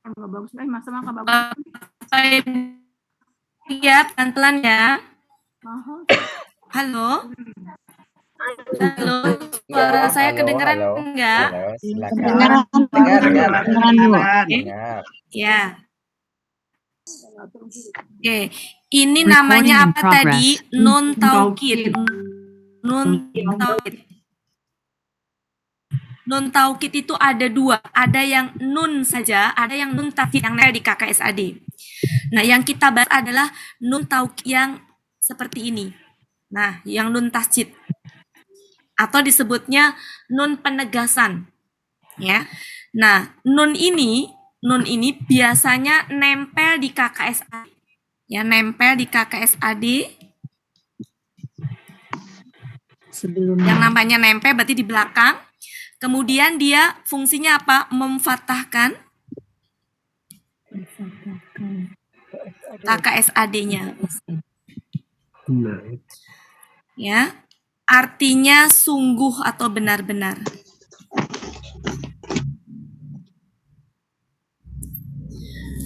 Nggak bagus, masa nggak bagus. Iya, pelan-pelan ya. Halo. Halo, suara saya kedengeran enggak? Halo, silakan. Dengar. Ya. Oke, ini Recording namanya in apa progress. tadi? Nun taukid. Nun taukid. Nun taukid itu ada dua, ada yang nun saja, ada yang nun taukid yang ada di KKSAD. Nah, yang kita bahas adalah nun taukid yang seperti ini. Nah, yang nun tasjid atau disebutnya nun penegasan, ya. Nah, nun ini biasanya nempel di KKSAD, ya, nempel di KKSAD. Yang namanya nempel berarti di belakang. Kemudian dia fungsinya apa? Memfathahkan KKSAD-nya. Ya. Artinya sungguh atau benar-benar.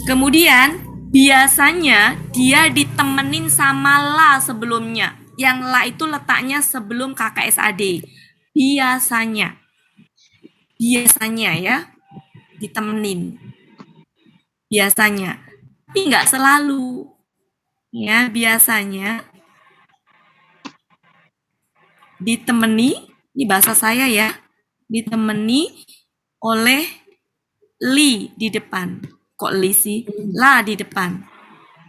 Kemudian biasanya dia ditemenin sama la sebelumnya. Yang la itu letaknya sebelum KKSAD. Biasanya ya ditemenin. Biasanya. Tapi nggak selalu. Ya, biasanya ditemani, ini bahasa saya ya, ditemani oleh li di depan. Kok li sih? La di depan.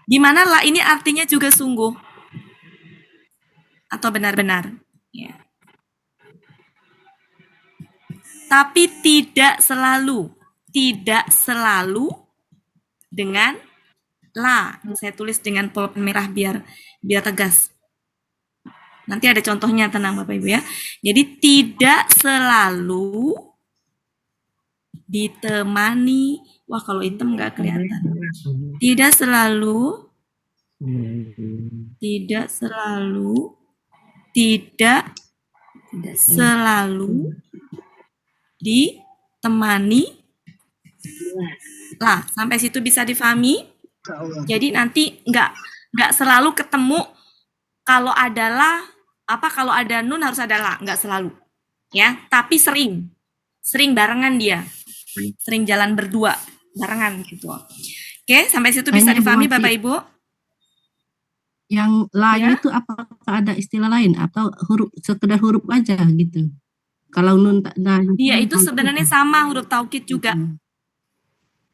Di mana la ini artinya juga sungguh atau benar-benar. Ya. Tapi tidak selalu dengan la. Saya tulis dengan pulpen merah biar tegas. Nanti ada contohnya, tenang Bapak Ibu ya. Jadi tidak selalu ditemani. Wah, kalau hitam nggak kelihatan. Tidak selalu ditemani lah. Sampai situ bisa difahami. Jadi nanti nggak selalu ketemu. Kalau ada la, kalau ada nun harus ada la, nggak selalu, ya. Tapi sering barengan dia, sering jalan berdua barengan gitu. Oke, sampai situ bisa difahami Bapak Ibu. Yang lain itu apakah ada istilah lain atau sekedar huruf aja gitu? Kalau nun dia itu sebenarnya sama huruf taukid juga.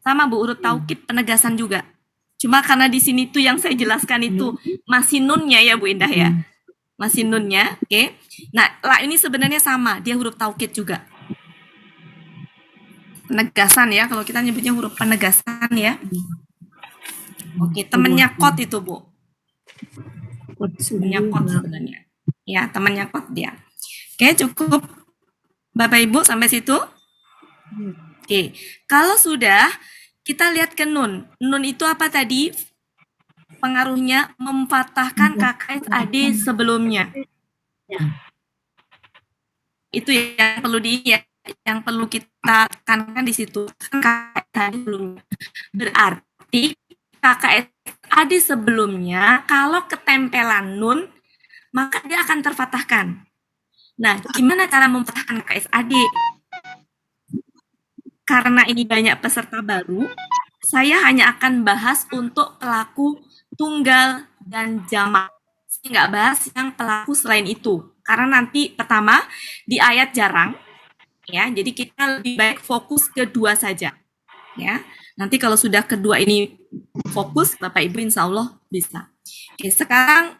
Sama Bu, huruf taukid penegasan juga. Cuma karena di sini tuh yang saya jelaskan itu masih nunnya ya Bu Indah ya. Masih nunnya, oke. Nah, la ini sebenarnya sama, dia huruf taukid juga. Penegasan ya, kalau kita nyebutnya huruf penegasan ya. Oke, temennya kot itu Bu. Temennya kot sebenarnya. Ya, temennya kot dia. Oke, cukup Bapak Ibu sampai situ. Oke, kalau sudah kita lihat ke nun. Nun itu apa tadi? Pengaruhnya memfathahkan KKSAD sebelumnya. Itu yang perlu kita tekankan di situ. KKSAD sebelumnya. Berarti KKSAD sebelumnya kalau ketempelan nun maka dia akan terfathahkan. Nah, gimana cara memfathahkan KKSAD? Karena ini banyak peserta baru, saya hanya akan bahas untuk pelaku tunggal dan jamak. Saya nggak bahas yang pelaku selain itu. Karena nanti pertama di ayat jarang, ya. Jadi kita lebih baik fokus kedua saja, ya. Nanti kalau sudah kedua ini fokus, Bapak Ibu insya Allah bisa. Oke, sekarang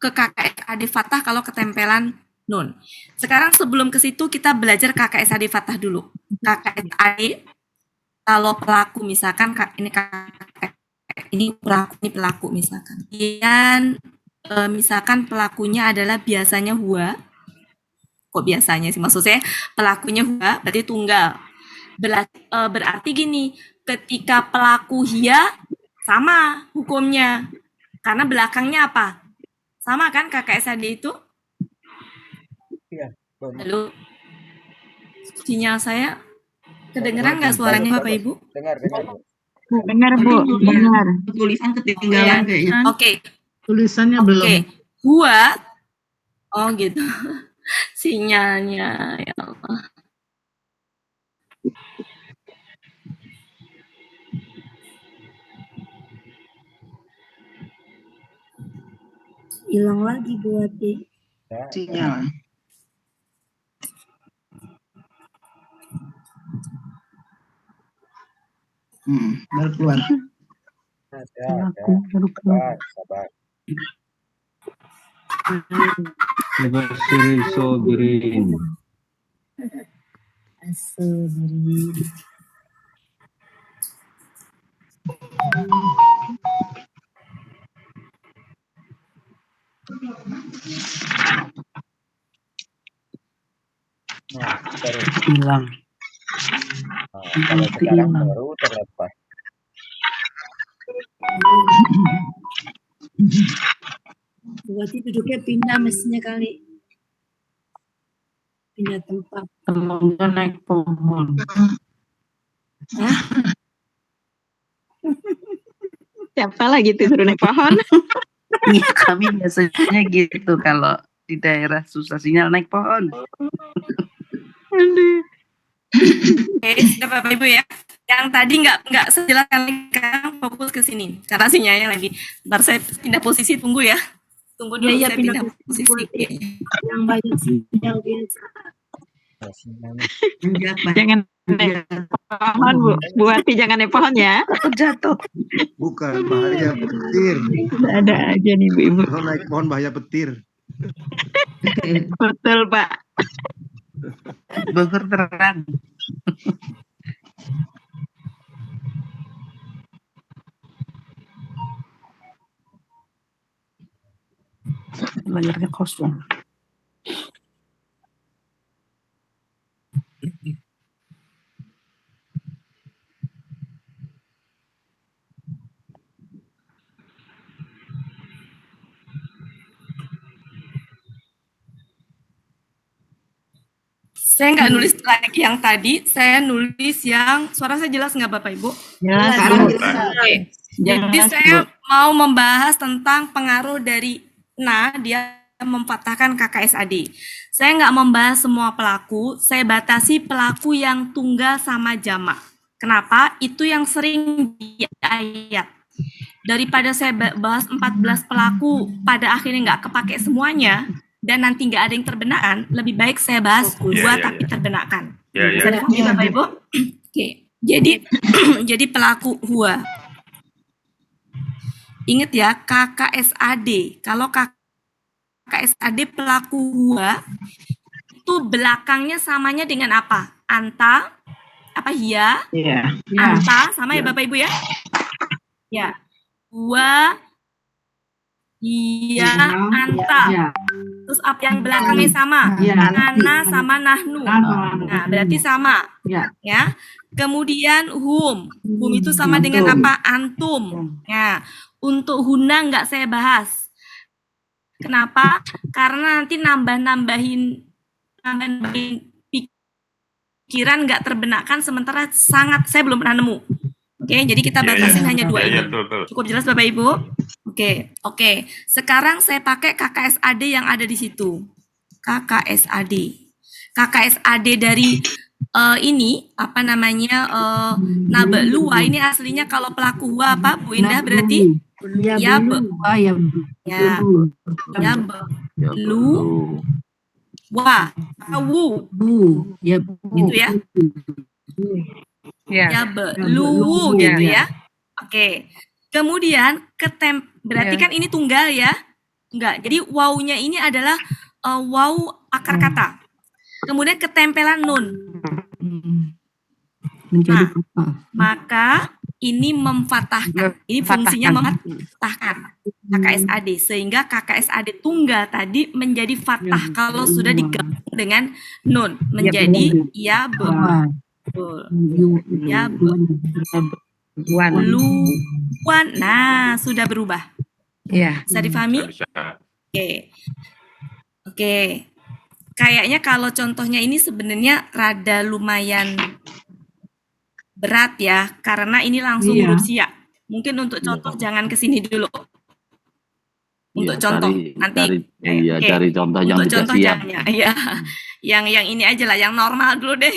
ke KKSAD fathah kalau ketempelan nun. Sekarang sebelum ke situ kita belajar KKSAD fathah dulu. KKSAD kalau pelaku misalkan ini pelaku misalkan. Kemudian misalkan pelakunya adalah biasanya hua. Kok biasanya sih? Maksud saya pelakunya hua berarti tunggal. Berarti gini, ketika pelaku hia sama hukumnya. Karena belakangnya apa? Sama kan KKSAD itu? Iya. Lalu sinyal saya kedengeran nggak suaranya Bapak Ibu? Dengar. Dengar, Bu. Dengar. Tulisan ketinggalan kayaknya. Oke. Tulisannya Oke. Hua. Oh gitu. Sinyalnya ya Allah. Hilang lagi buat Sinyal. Baru keluar. Sabar. Nah, baru hilang. kalau sekarang baru terlepas. berarti duduknya pindah mestinya kali. Pindah tempat. Kalau nggak naik pohon. Siapa lagi tuh suruh naik pohon? Iya, kami biasanya gitu kalau di daerah susah sinyal naik pohon. Oke, sudah Bapak Ibu ya. Yang tadi nggak sejelas kali kan, fokus ke sini karena sinyalnya lagi. Ntar saya pindah posisi, tunggu ya. Tunggu dulu Iya, saya pindah pindah posisi. Yang banyak sinyal biasa. Jangan naik pohon, Bu. Bu Wati jangan naik pohon ya. Aku jatuh. Bukan, bahaya petir. Ada aja nih Bu Ibu. Kalau naik pohon bahaya petir. Betul, Pak. Bogor terang. Layarnya kosong. Saya nggak nulis lagi yang tadi, saya nulis yang suara saya jelas nggak Bapak Ibu? Jelas, Sekarang Bu. jelas. Oke. Jadi Jelas, saya Bu. mau membahas tentang pengaruh dari dia mempatahkan KKSAD. Saya nggak membahas semua pelaku, saya batasi pelaku yang tunggal sama jamak. Kenapa? Itu yang sering di ayat. Daripada saya bahas 14 pelaku, pada akhirnya nggak kepake semuanya, dan nanti nggak ada yang terbenakkan, lebih baik saya bahas dua tapi terbenakkan. Bisa dipahami Bapak Ibu? Oke. Jadi pelaku hua. Ingat ya, KKSAD. Kalau KKSAD pelaku hua, itu belakangnya samanya dengan apa? Anta, hia, anta, sama ya Bapak Ibu ya? Ya. Hua, hia, anta. Terus apa yang belakangnya sama? Ana sama nahnu. Nah, berarti sama. Ya. Kemudian hum itu sama dengan apa? Antum. Ya. Untuk huna nggak saya bahas. Kenapa? Karena nanti nambahin pikiran nggak terbenakkan, sementara saya belum pernah nemu. Oke, jadi kita batasin hanya dua ini. Cukup jelas Bapak Ibu? Oke. Sekarang saya pakai KKSAD yang ada di situ. KKSAD dari ini apa namanya nabelua, ini aslinya kalau pelaku hua apa Bu Indah berarti ya lu wa wu ya gitu ya. Ya lu gitu ya. Oke. Kemudian berarti kan ini tunggal ya? Enggak. Jadi wawunya ini adalah wawu akar kata. Kemudian ketempelan nun. menjadi Nah, fathah. maka ini memfatahkan. Ini fungsinya memfatahkan KKSAD, sehingga KKSAD tunggal tadi menjadi fathah kalau sudah digabung dengan nun menjadi ya betul. Ya luan. Nah, sudah berubah. Iya. Bisa difahami? Bisa. Oke. Kayaknya kalau contohnya ini sebenarnya rada lumayan berat ya, karena ini langsung huruf siak. Mungkin untuk contoh jangan ke sini dulu. Untuk contoh nanti cari contoh yang untuk tidak contoh siap. jangan ya. Yang ini aja lah, yang normal dulu deh.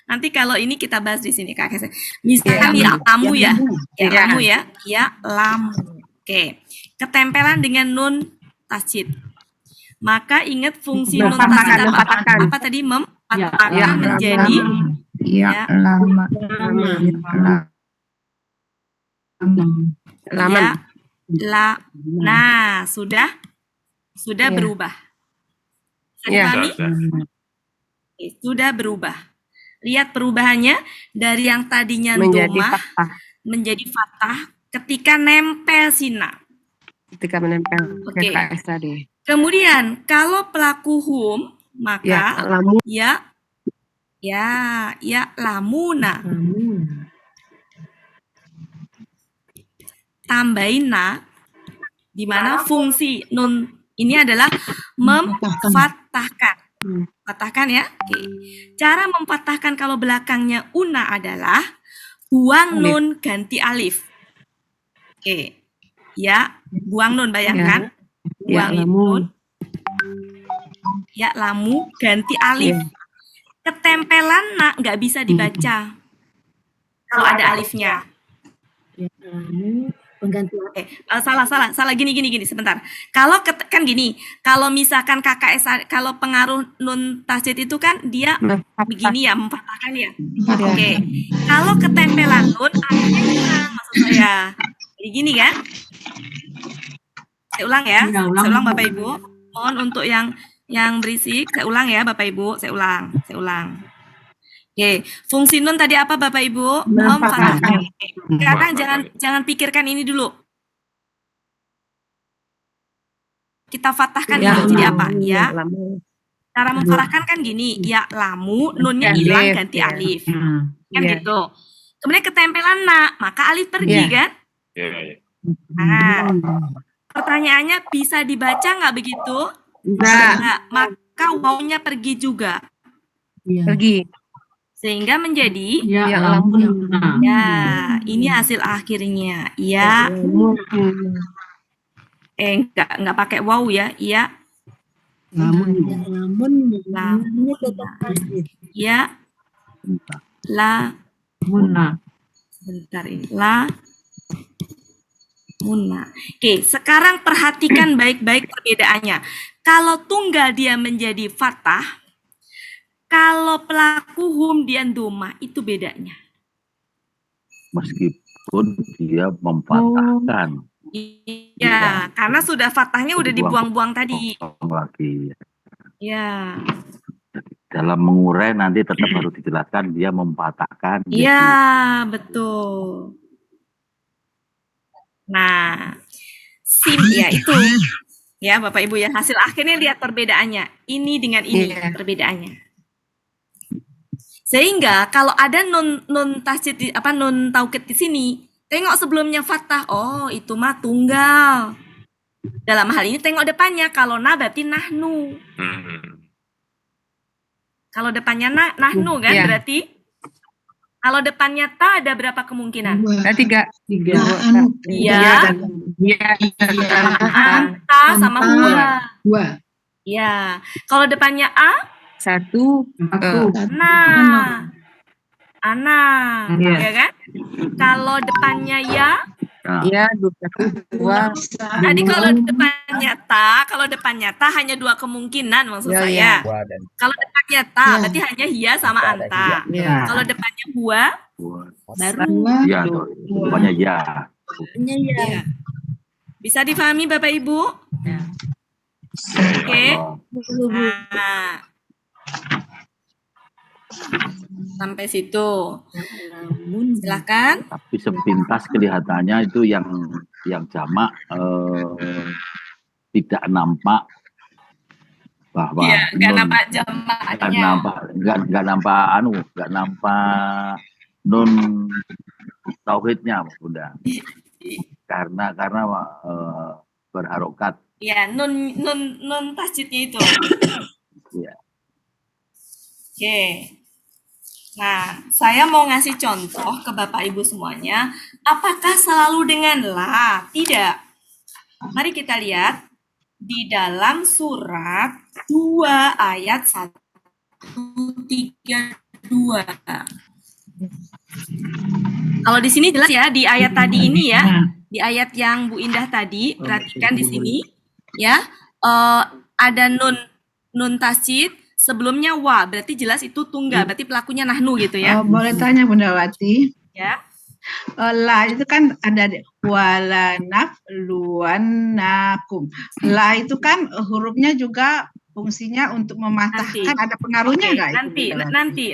Nanti kalau ini kita bahas di sini Kak. Misalkan ya lamu ya. Ya lamu ya. Ya lamu. Oke. Ketempelan dengan nun tasjid. Maka ingat fungsi nun tasjid apa tadi? Memfatahkan menjadi lama. Nah, sudah berubah. Dipahami? Oke, sudah berubah. Lihat perubahannya dari yang tadinya domah menjadi fathah ketika nempel sina. Ketika menempel Oke. KKS tadi. Kemudian kalau pelaku hum maka ya lamuna. Tambahin na, di mana fungsi nun ini adalah memfatahkan. Patahkan ya. Oke. Cara mempatahkan kalau belakangnya una adalah buang nun ganti alif. Oke. Ya, buang nun, bayangkan. Buang nun. Ya, lamu ganti alif. Ketempelan na nggak bisa dibaca kalau ada alifnya. Salah gini sebentar. Kalau kan gini, kalau misalkan KKS kalau pengaruh nun tasjid itu kan dia begini ya, memfatahkan ya. Oke. Kalau ketempelan nun artinya hilang maksud saya. Jadi gini kan? Saya ulang ya. Saya ulang Bapak Ibu. Mohon untuk yang berisik, saya ulang ya Bapak Ibu, saya ulang. Oke, fungsi nun tadi apa Bapak Ibu? Memfatahkan. Sekarang jangan pikirkan ini dulu. Kita fatahkan ini jadi apa? Ya. Cara memfatahkan kan gini, ya lamu, nunnya hilang ganti alif. Kan gitu. Kemudian ketempelan na, maka alif pergi kan? Nah, pertanyaannya bisa dibaca nggak begitu? Nggak. Maka wawunya pergi juga. Pergi. Sehingga menjadi Ya, ini hasil akhirnya. Ya. Enggak pakai waw ya. Ya. Ya. Sebentar ini. Muna. Oke, sekarang perhatikan baik-baik perbedaannya. Kalau tunggal dia menjadi fathah, kalau pelaku hum dia domah, itu bedanya. Meskipun dia memfatahkan. Iya, karena sudah fathahnya udah dibuang-buang tadi. Lagi. Ya. Dalam mengurai nanti tetap harus dijelaskan dia memfatahkan. Iya, betul. Nah, ya itu. Ya, Bapak Ibu ya, hasil akhirnya lihat perbedaannya. Ini dengan ini perbedaannya. Sehingga kalau ada nun tasjid nun taukid di sini, tengok sebelumnya fathah. Oh, itu mah tunggal. Dalam hal ini tengok depannya, kalau na berarti nahnu. Kalau depannya nahnu kan berarti kalau depannya ta ada berapa kemungkinan? Tiga. Iya. Anta sama huwa. Iya. Kalau depannya a? Satu. Ana. Ya kan? Kalau depannya ya? Ya, dua. Tadi kalau depannya ta hanya dua kemungkinan maksud saya. Kalau depannya ta berarti hanya hiya sama anta. Kalau depannya buah baru. Ya, pokoknya ya. Bisa difahami Bapak Ibu? Oke. Nah. Sampai situ. Lamun. Silakan. Tapi sepintas kelihatannya itu yang jamak tidak nampak bahwa Iya, nggak nun nampak nggak jamaknya. nampak nggak nampak nun tauhidnya Bunda. Karena berharokat. Iya, nun tasjidnya itu. Iya. Oke. Nah, saya mau ngasih contoh ke Bapak Ibu semuanya. Apakah selalu dengan la? Tidak. Mari kita lihat di dalam surat 2 ayat 132. Kalau di sini jelas ya, di ayat tadi ini ya, di ayat yang Bu Indah tadi, perhatikan di sini ya, ada nun tasjid, sebelumnya wa, berarti jelas itu tunggal, berarti pelakunya nahnu gitu ya. Boleh tanya Bunda Wati? Ya. La itu kan ada wala nafluwannakum. La itu kan hurufnya juga fungsinya untuk mematahkan. Ada pengaruhnya nggak itu?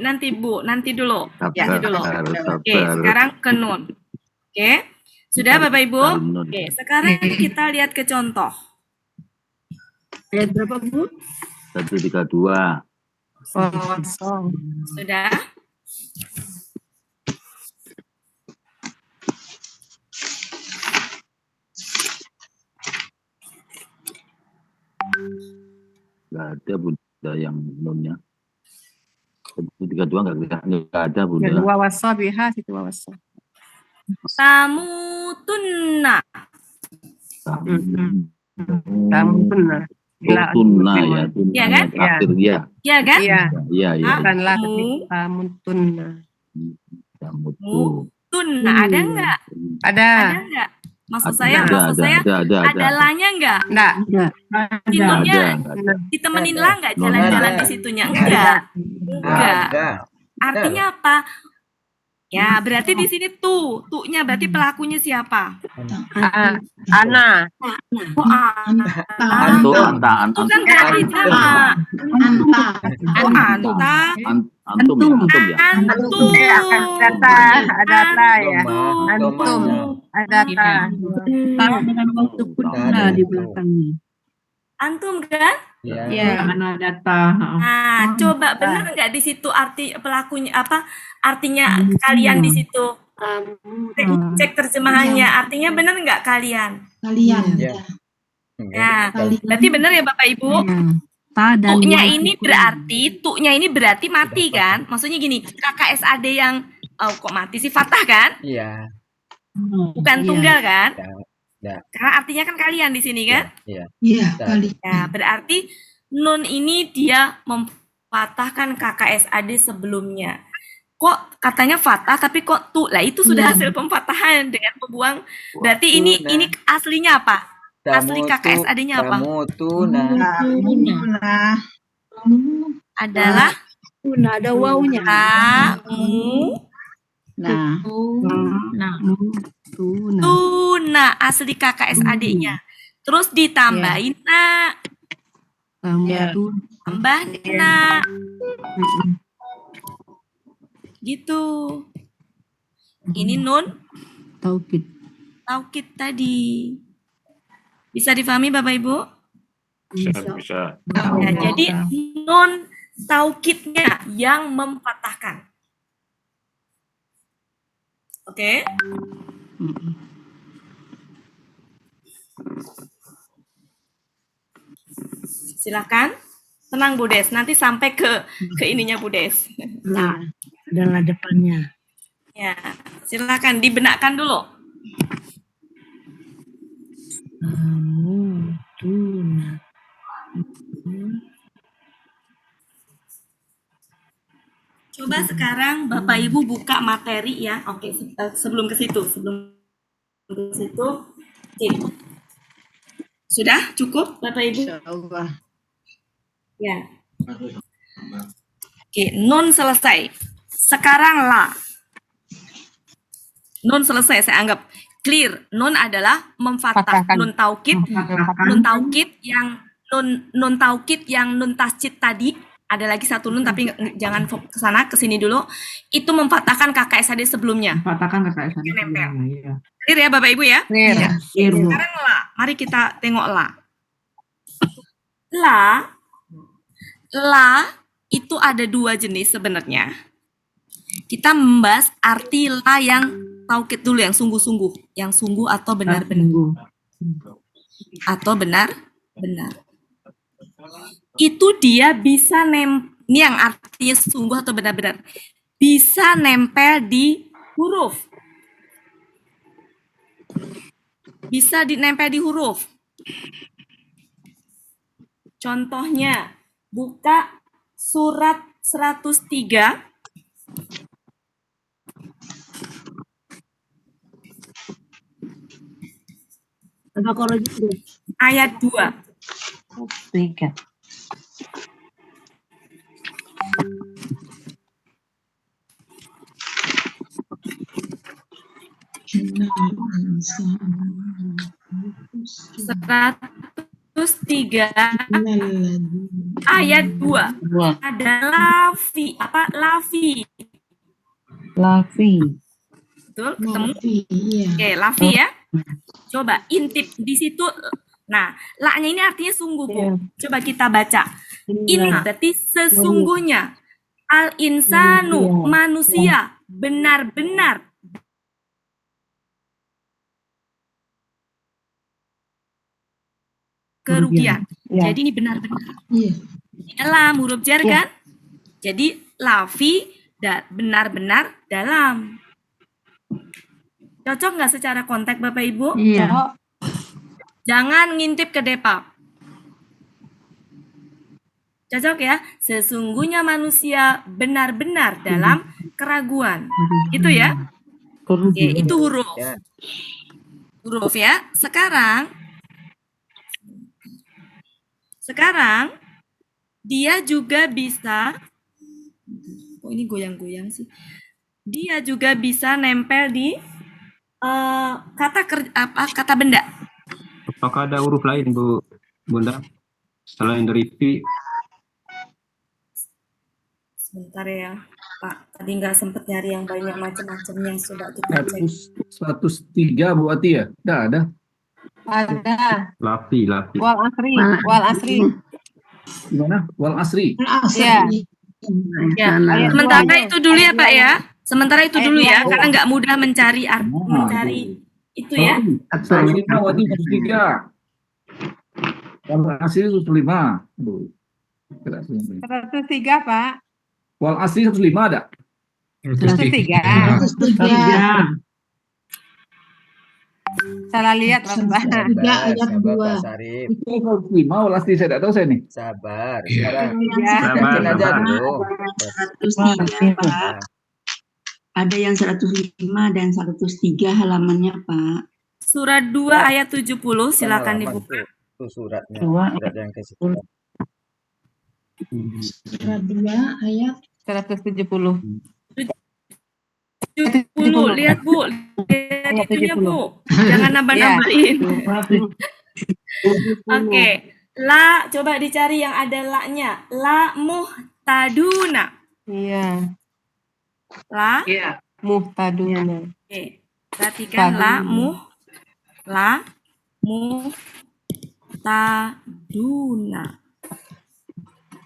Nanti Bu, nanti dulu. Sabar, Nanti dulu. sabar. Oke, sekarang ke nun. Oke, sudah Bapak Ibu? Oke, sekarang kita lihat ke contoh. Ayat berapa, Bu? 132. Sudah? Nggak ada Bunda yang nunnya. 132 nggak ada Bunda. Tamutunna. Tamutunna ya. Iya kan? Akhir ya. Iya kan? Iya. Tamutunna. Ada nggak? Ada nggak? Maksud saya ada lanya nggak? Enggak. Nunnya ditemenin lah nggak jalan-jalan di situnya? Enggak. Artinya apa? Ya, berarti di sini tuh-nya berarti pelakunya siapa? Ana. Oh, Anta. Itu kan berarti sama. Anta. Antum ya. Antum. Ada ta ya. Antum. Ada ta. Taruh dengan waktu kunna di belakangnya. Antum kan? Iya. Nah, coba benar nggak di situ arti pelakunya apa? Artinya kalian di situ. Cek terjemahannya. Artinya benar nggak kalian? Kalian. Nah, berarti benar ya Bapak Ibu? Tu'nya ini berarti mati kan? Maksudnya gini, KKSAD yang kok mati sih fathah kan? Iya. Bukan tunggal kan? Ya. Karena artinya kan kalian di sini kan? Iya. Kali. Ya, berarti nun ini dia mematahkan KKSAD sebelumnya. Kok katanya fathah tapi kok tu? Lah itu sudah hasil pemfatahan dengan membuang. Berarti ini aslinya apa? Asli KKSAD-nya apa? Adalah Ada wawunya. Tuna asli KKSAD-nya. Terus ditambahin tambah gitu. Ini nun taukid tadi. Bisa difahami Bapak Ibu? Bisa. Ya, jadi nun taukidnya yang memfatahkan. Oke? Silakan. Tenang Bu Des, nanti sampai ke ininya Bu Des. Nah, adalah depannya. Ya, silakan dibenakkan dulu. Coba sekarang Bapak Ibu buka materi ya. Oke, sebelum ke situ. Sudah cukup Bapak Ibu? Ya. Oke, nun selesai. Sekarang la. Nun selesai, saya anggap clear. Nun adalah memfatahkan nun taukid. Nun taukid yang nun taukid yang nun tasjid tadi Ada lagi satu nun tapi jangan ke sana, ke sini dulu. Itu memfathahkan KKSAD sebelumnya. Katakan kakak saya. Nempel. Iya. Clear ya Bapak Ibu ya? Iya. Sekarang la. Mari kita tengok la. La itu ada dua jenis sebenarnya. Kita membahas arti la yang taukid dulu, yang sungguh-sungguh, yang sungguh atau benar-benar. Atau benar-benar. Itu dia bisa ini yang artinya sungguh atau benar-benar. Bisa nempel di huruf. Bisa dinempel di huruf. Contohnya, buka surat 103. Ayat 2. 3. Ayat 2 ada lafi. Apa lafi? Lafi. Betul, ketemu? Oke, lafi ya. Coba intip di situ. Nah, la-nya ini artinya sungguh, Bu. Coba kita baca. Ini berarti sesungguhnya. Al-insanu, manusia, benar-benar. Kerugian. Jadi ini benar-benar. Dalam huruf jar kan? Jadi lafi benar-benar dalam. Cocok nggak secara konteks Bapak Ibu? Iya. Jangan ngintip ke depak. Cocok ya? Sesungguhnya manusia benar-benar dalam keraguan. Itu ya? Oke, itu huruf. Huruf ya. Sekarang dia juga bisa, oh ini goyang-goyang sih. Dia juga bisa nempel di kata benda. Apakah ada huruf lain, Bunda? Selain dari P? Sebentar ya, Pak. Tadi nggak sempat nyari yang banyak macam-macam yang sudah kita cek. 103 Bu Ati ya? Nggak ada. Ada. Lafi. Wal asri. Gimana? Wal asri. Iya. Ya. Sementara itu dulu ya Pak ya. Sementara itu dulu ya, karena nggak mudah mencari itu ya. 105 Wati 103. Wal asri 105. 103, Pak. Wal asri 105 ada? 103. Salah lihat, Bapak. Sabar, ayat sabar, 2. Pak Sarif. Itu 105 wal asri saya tidak tahu saya nih. Sabar. Sekarang Sabar, yakin aja sabar. dulu. 103, Pak. Ada yang 105 dan 103 halamannya, Pak. Surat 2 ayat 70, silakan dibuka. Itu suratnya. Dua. Surat yang ke-10. Surat 2 ayat 170. 70, lihat Bu. Lihat itunya Bu. Jangan nambah-nambahin. Oke. La, coba dicari yang ada la-nya. La muhtaduna. Iya. La. Muhtaduna. Oke. Perhatikan la muhtaduna.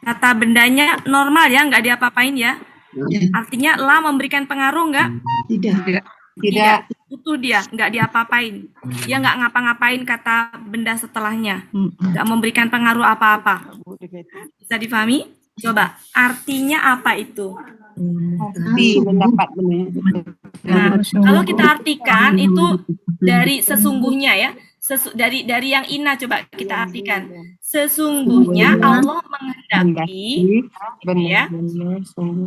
Kata bendanya normal ya, nggak diapa-apain ya. Artinya la memberikan pengaruh nggak? Tidak. Utuh dia, nggak diapa-apain. Dia nggak ngapa-ngapain kata benda setelahnya. Nggak memberikan pengaruh apa-apa. Bisa difahami? Coba, artinya apa itu? Mendapat Nah, kalau kita artikan itu dari sesungguhnya ya. Dari yang Ina coba kita artikan. Sesungguhnya Allah menghendaki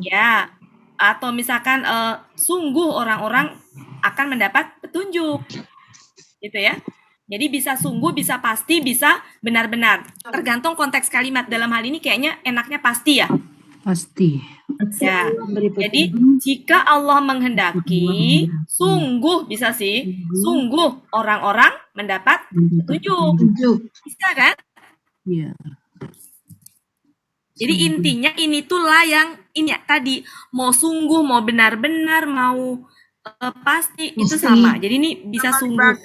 ya, atau misalkan sungguh orang-orang akan mendapat petunjuk. Gitu ya. Jadi bisa sungguh, bisa pasti, bisa benar-benar. Tergantung konteks kalimat. Dalam hal ini kayaknya enaknya pasti ya. Pasti. Ya. Jadi jika Allah menghendaki, sungguh bisa sih, sungguh orang-orang mendapat petunjuk. Bisa kan? Iya. Jadi intinya ini tuh la yang ini ya, tadi mau sungguh, mau benar-benar, mau pasti itu sama. Jadi ini bisa sungguh.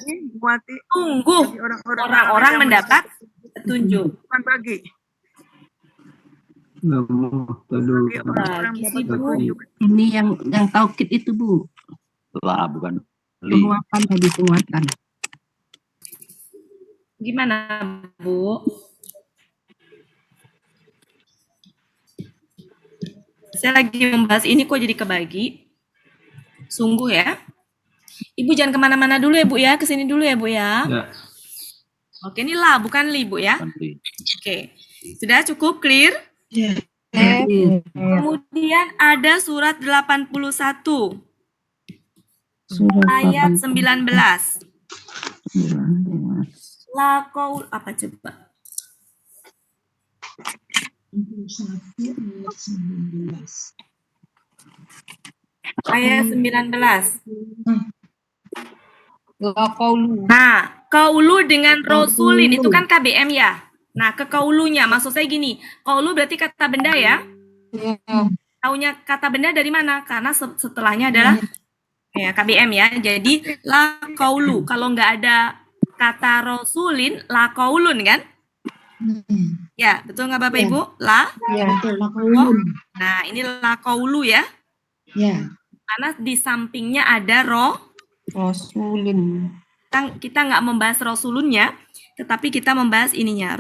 Sungguh orang-orang mendapat petunjuk. Bukan bagi. Bagi sih, Bu. Ini yang taukid itu, Bu. Lah, bukan li. Penguatan tadi, penguatan. Gimana, Bu? Saya lagi membahas ini kok jadi kebagi. Sungguh ya. Ibu jangan kemana-mana dulu ya, Bu ya. Kesini dulu ya, Bu ya. Oke, ini lah, bukan li, Bu ya. Oke. Sudah cukup clear? Kemudian ada surat 81. Ayat 19. La qaul apa coba? Ayat 19. Nah, kaulu dengan rasulin itu kan KBM ya. Nah, ke kaulunya maksud saya gini, kaulu berarti kata benda ya. Taunya kata benda dari mana? Karena setelahnya adalah ya KBM ya. Jadi la kaulu. Kalau nggak ada kata rasulin, la kaulun kan? Ya, betul nggak Bapak Ibu? La? Ya, betul. Oh, nah, ini la kaulu ya. Ya. Karena di sampingnya ada Rasulin. Kita nggak membahas rasulunnya, tetapi kita membahas ininya,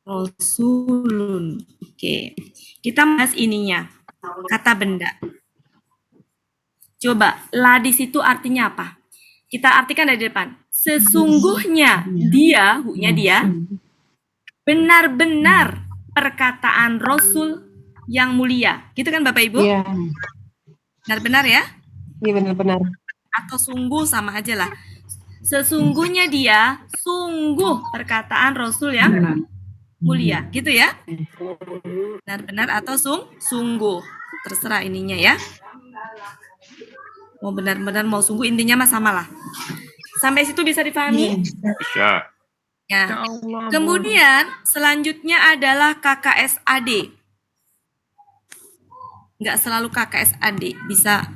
rasulun. Oke, kita membahas ininya, kata benda. Coba, la di situ artinya apa? Kita artikan dari depan. Sesungguhnya dia, hu-nya dia, benar-benar perkataan Rasul yang mulia. Gitu kan Bapak Ibu? Iya. Benar-benar ya? Iya benar-benar. Atau sungguh sama aja lah. Sesungguhnya dia, sungguh perkataan Rasul yang mulia. Gitu ya? Benar-benar atau sungguh. Terserah ininya ya. Mau benar-benar, mau sungguh, intinya mah sama lah. Sampai situ bisa dipahami? Bisa. Ya. Kemudian selanjutnya adalah KKSAD. Nggak selalu KKSAD, bisa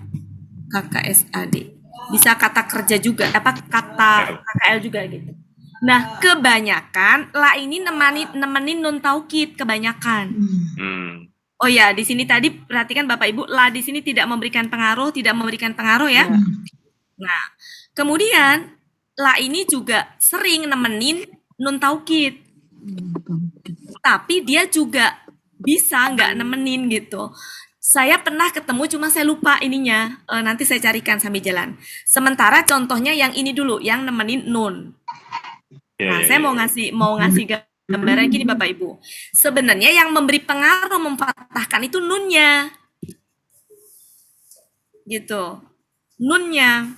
KKSAD. Bisa kata kerja juga, kata KKL juga gitu. Nah, kebanyakan la ini nemenin nun taukid kebanyakan. Oh ya, di sini tadi perhatikan Bapak Ibu, la di sini tidak memberikan pengaruh ya. Nah, kemudian la ini juga sering nemenin nun taukid. Tapi dia juga bisa nggak nemenin gitu. Saya pernah ketemu, cuma saya lupa ininya. Nanti saya carikan sambil jalan. Sementara contohnya yang ini dulu, yang nemenin nun. Nah, saya mau ngasih gambaran gini Bapak Ibu. Sebenarnya yang memberi pengaruh memfathahkan itu nunnya. Gitu. Nunnya.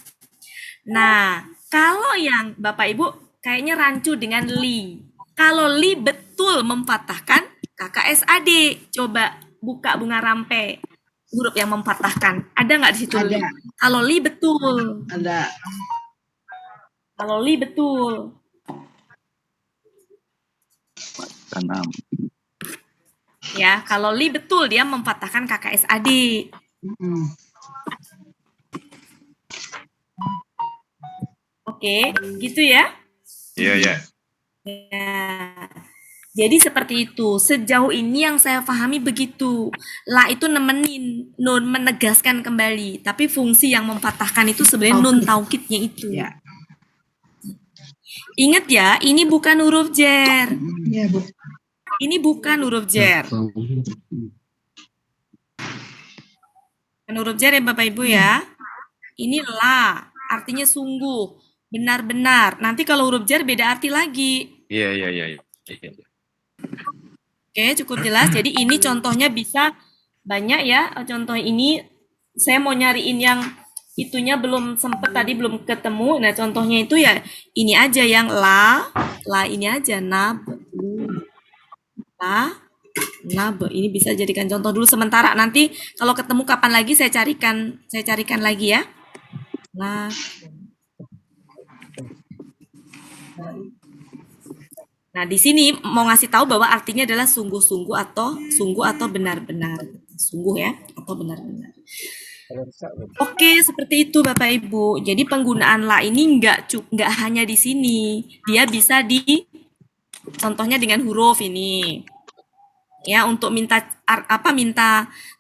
Nah, kalau yang Bapak Ibu kayaknya rancu dengan li. Kalau li betul memfathahkan KKSAD. Coba buka bunga rampe. Huruf yang memfathahkan. Ada nggak di situ? Ada. Kalau li betul. Ada. Kalau li betul. Ya, kalau li betul dia memfathahkan KKSAD. Oke, gitu ya? Iya, ya. Ya. Jadi seperti itu. Sejauh ini yang saya pahami begitu. La itu nemenin, nun menegaskan kembali. Tapi fungsi yang memfathahkan itu sebenarnya nun taukidnya itu. Ya. Ingat ya, ini bukan huruf jer. Ya, Bu. Ini bukan huruf jer. Bukan huruf jer ya Bapak Ibu ya. Ini la, artinya sungguh, benar-benar. Nanti kalau huruf jer beda arti lagi. Iya. Oke, cukup jelas. Jadi ini contohnya bisa banyak ya. Contoh ini saya mau nyariin yang itunya belum sempet tadi, belum ketemu. Nah, contohnya itu ya ini aja yang la ini aja, nab, la, nab. Ini bisa jadikan contoh dulu sementara. Nanti kalau ketemu kapan lagi saya carikan lagi ya. Nah, Nah, di sini mau ngasih tahu bahwa artinya adalah sungguh-sungguh atau benar-benar. Sungguh ya, atau benar-benar. Oke, seperti itu Bapak Ibu. Jadi penggunaan la ini nggak hanya di sini. Dia bisa contohnya dengan huruf ini. Ya, untuk minta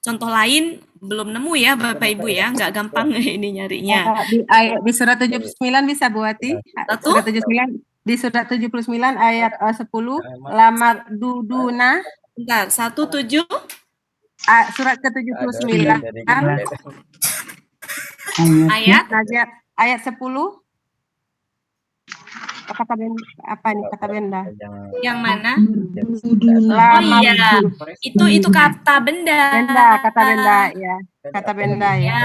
contoh lain belum nemu ya Bapak Ibu ya, nggak gampang ini nyarinya. Di surat 79 bisa Bu Wati? Surat 79 di surat 79 ayat 10 lamar duduna. Bentar, 17 surat ke-79 ayat 10 kata benda apa nih kata benda? Yang mana? Oh iya, itu kata benda. Kata benda ya. Kata benda ya.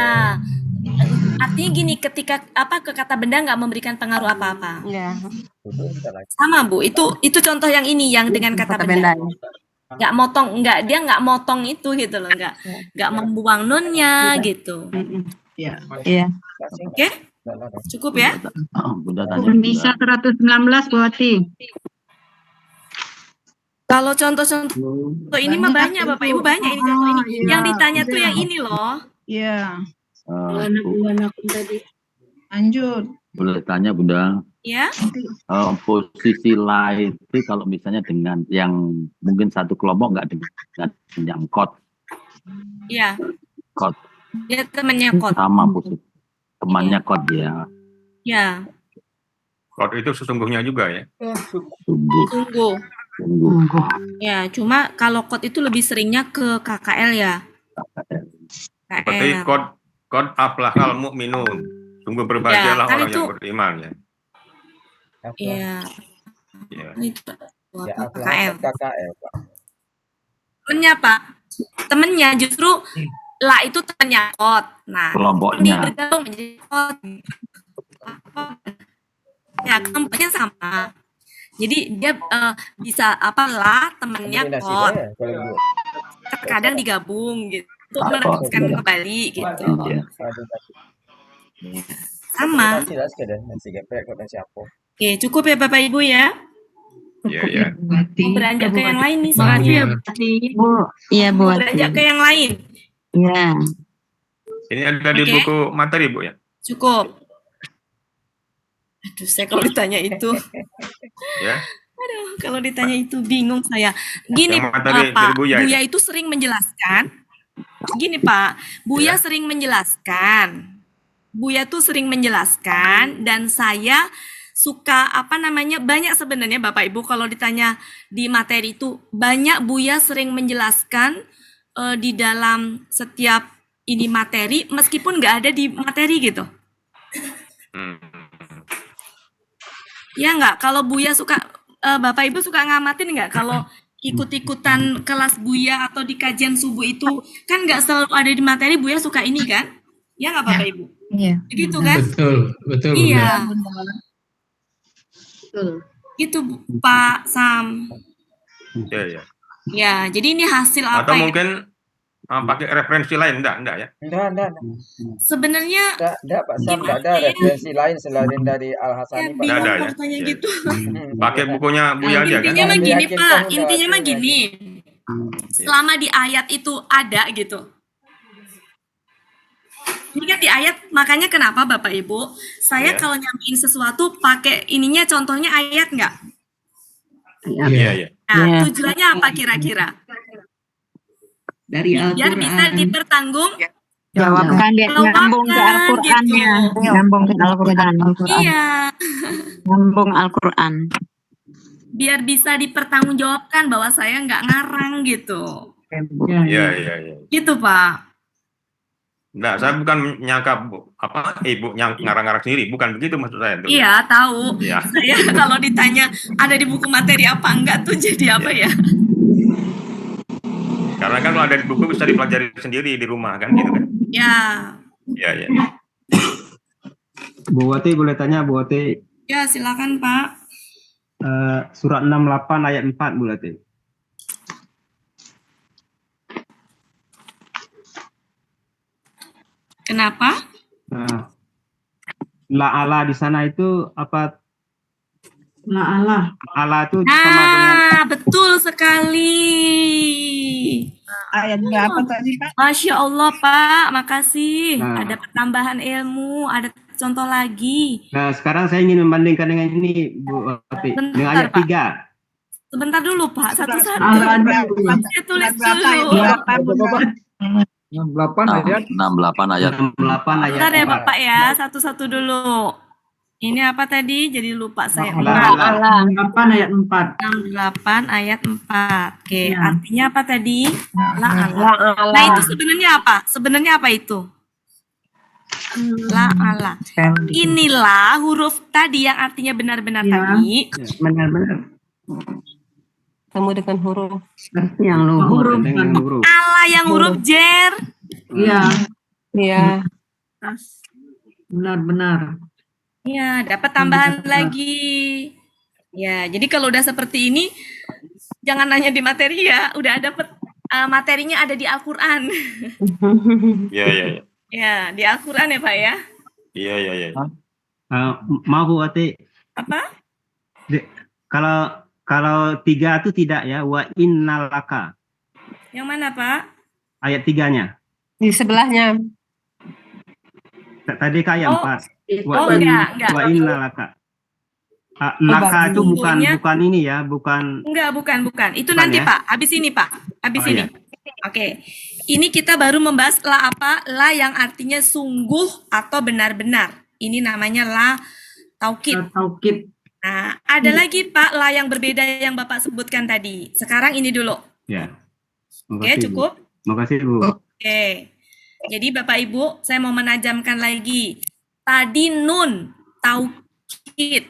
Artinya gini, ketika ke kata benda nggak memberikan pengaruh apa-apa. Ya. Sama Bu, itu contoh yang ini yang dengan kata benda. Nggak motong, dia nggak motong itu gitu loh, nggak membuang nunnya gitu. Iya. Iya. Oke? Cukup ya? Bisa 119 Bu Wati. Kalau contoh ini mah banyak Bapak Ibu, banyak ini contoh ini. Yang ditanya tuh yang ini loh. Iya. Anak tadi. Lanjut. Boleh tanya Bunda? Ya. Posisi lain itu kalau misalnya dengan yang mungkin satu kelompok nggak dengan yang kot. Iya. Kot. Ya temannya kot. Sama posisi. Temannya kot ya. Ya. Kot itu sesungguhnya juga ya. Sungguh. Ya, cuma kalau kot itu lebih seringnya ke KKL ya. Seperti kot aflahal mu'minun. Sungguh berbahagialah orang yang beriman ya. Iya. Ya. Itu KKL, Pak. Temennya Pak. Temennya justru la itu temennya kot. Nah, kelompoknya bergabung menjadi kot. Ya, kelompoknya sama. Jadi dia bisa la temennya kot. Kadang digabung gitu. Untuk meneruskan kembali gitu. Sama. Oke, cukup ya Bapak Ibu ya. Iya. Beranjak ke yang lain nih. Makasih ya Bu. Iya Bu. Beranjak ke yang lain. Iya. Ini ada di buku materi Bu ya. Cukup. Aduh, saya kalau ditanya itu. Ya. Aduh, kalau ditanya itu bingung saya. Gini Pak, Buya itu sering menjelaskan. Gini Pak, Buya sering menjelaskan. Buya tuh sering menjelaskan dan saya suka banyak sebenarnya Bapak Ibu kalau ditanya di materi itu banyak Buya sering menjelaskan di dalam setiap ini materi meskipun nggak ada di materi gitu. Ya nggak, kalau Buya suka Bapak Ibu suka ngamatin nggak kalau ikut-ikutan kelas Buya atau di kajian subuh itu kan nggak selalu ada di materi, Buya suka ini kan? Ya nggak Bapak Ibu? Iya. Begitu kan? Betul. Iya. Itu Pak Sam. Iya. Ya, jadi ini hasil apa atau mungkin pakai referensi lain enggak ya? Enggak. Sebenarnya enggak Pak Sam, enggak ada referensi lain selain dari Al-Hasani Pak. Enggak ada ya. Gitu. Pakai bukunya Buya aja kan? Intinya mah gini Pak, intinya mah gini. Selama di ayat itu ada gitu. Ini kan di ayat, makanya kenapa Bapak Ibu, saya kalau nyampein sesuatu pakai ininya contohnya ayat enggak? Iya. Nah, tujuannya apa kira-kira? Dari biar bisa dipertanggung jawabkan dia nyambung ke Al-Qur'annya. Nyambung ke Al-Qur'an. Iya. Nyambung Al-Qur'an. Biar bisa dipertanggungjawabkan bahwa saya nggak ngarang gitu. Iya. Gitu Pak. Nah, saya bukan nyangka Ibu ngarang-ngarang sendiri, bukan begitu maksud saya. Iya, tahu. Ya. Saya kalau ditanya ada di buku materi apa enggak tuh jadi apa ya? Karena kan kalau ada di buku bisa dipelajari sendiri di rumah kan gitu kan? Ya. Iya. Bu Wati boleh tanya Bu Wati? Ya, silakan Pak. Surat 68 ayat 4 Bu Wati. Kenapa? La ala di sana itu apa Allah itu sama dengan Nah, betul sekali. Ayat berapa tadi, Pak? Masya Allah, Pak. Makasih. Nah. Ada pertambahan ilmu, ada contoh lagi. Nah, sekarang saya ingin membandingkan dengan ini, Bu Wati, dengan Bentar, ayat Pak. 3. Sebentar dulu, Pak. Satu-satu. Saya tulis Berapa dulu. berapa, Bunda? 68 ayat 68 ayat Bentar ya, 4. Bapak ya. Satu-satu dulu. Ini apa tadi? Jadi lupa saya. 68 ayat 4. 68 ayat 4. Oke, Ya. artinya apa tadi? La'ala. Nah, itu sebenarnya apa? Sebenarnya apa itu? La'ala. Inilah huruf tadi yang artinya benar-benar tadi. Benar-benar. Ketemu dengan huruf yang Huruf dengan huruf. Allah yang huruf jer. Iya. Iya. Benar-benar. Ya, dapat tambahan lagi. Ya, jadi kalau udah seperti ini, jangan nanya di materi ya. Udah dapat materinya ada di Al-Quran. Iya, iya, iya. Ya, di Al-Quran ya Pak ya. Iya, iya, iya. Mau Bu Wati, Apa? kalau 3 itu tidak ya, wa innalaka. Yang mana Pak? Ayat 3-nya. Di sebelahnya. Tadi ke ayat 4. Enggak. Wa innalaka. Laka itu bukan Sesungguhnya- ini ya, bukan. Enggak, bukan. Itu Bukan nanti ya? Pak. Habis ini Pak. Habis Oh, ini. iya. Oke. Ini kita baru membahas la apa? La yang artinya sungguh atau benar-benar. Ini namanya la taukid. Nah, ada lagi Pak la yang berbeda yang Bapak sebutkan tadi. Sekarang ini dulu. Ya. Oke, cukup? Makasih Bu. Oke. Jadi Bapak Ibu, saya mau menajamkan lagi. Tadi nun taukid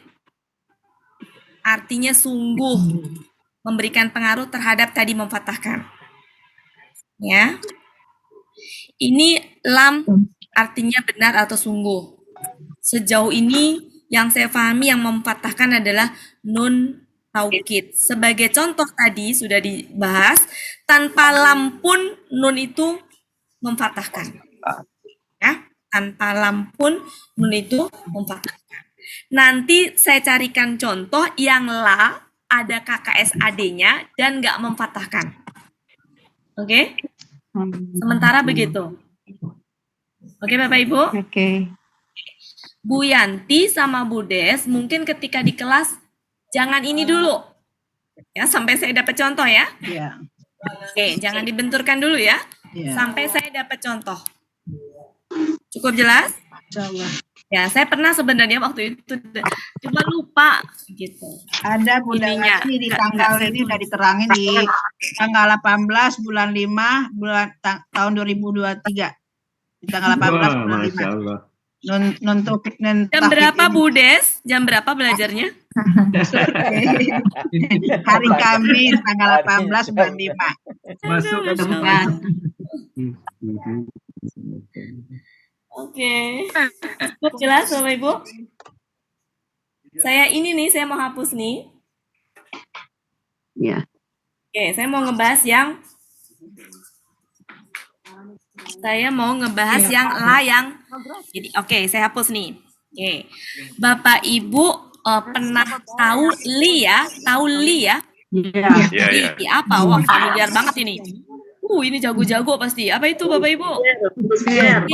artinya sungguh, memberikan pengaruh terhadap tadi memfathahkan. Ya. Ini lam artinya benar atau sungguh. Sejauh ini yang saya pahami yang memfathahkan adalah nun taukid. Sebagai contoh tadi sudah dibahas, tanpa lam pun nun itu memfathahkan. Ya, tanpa lam pun nun itu memfathahkan. Nanti saya carikan contoh yang la ada KKSAD-nya dan nggak memfathahkan. Oke? Sementara begitu. Oke Bapak Ibu? Oke. Bu Yanti sama Bu Des mungkin ketika di kelas jangan ini dulu. Ya, sampai saya dapat contoh ya. Iya. Oke, jangan dibenturkan dulu ya. Iya. Sampai saya dapat contoh. Cukup jelas? Insyaallah. Ya, saya pernah sebenarnya waktu itu cuma lupa gitu. Ada Bunda Ininya, Wati di nggak tanggal saya ini tulis. udah diterangin di tanggal 18 bulan 5 tahun 2023. Di tanggal 18 bulan 5. Allah. Non topik non Jam berapa Bu Des? Jam berapa belajarnya? Hari Kamis tanggal 18 bulan 5. Masuk ke Masya tempat. Oke. Cukup jelas Bapak Ibu? Saya mau hapus nih. Ya. Oke, saya mau ngebahas yang la yang jadi oke, saya hapus nih. Oke. Bapak Ibu pernah tahu li ya? Tahu li ya? Iya, iya. Li apa? Wah, familiar banget ini. Ini jago-jago pasti. Apa itu Bapak Ibu? Iya,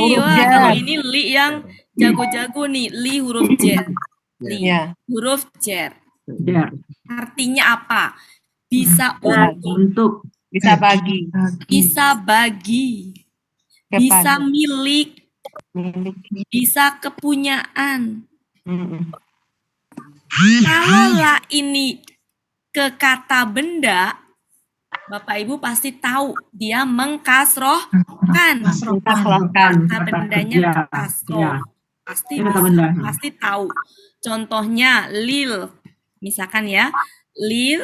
kalau ini li yang jago-jago nih. Li huruf jer. Li Ya. huruf jer. Ya. Artinya apa? Bisa Untuk Bisa bagi. bisa bagi, bisa milik, bisa kepunyaan. Kalau lah ini ke kata benda, Bapak Ibu pasti tahu dia mengkasrohkan. Kata bendanya kasroh. Pasti tahu. Contohnya lil, misalkan ya, lil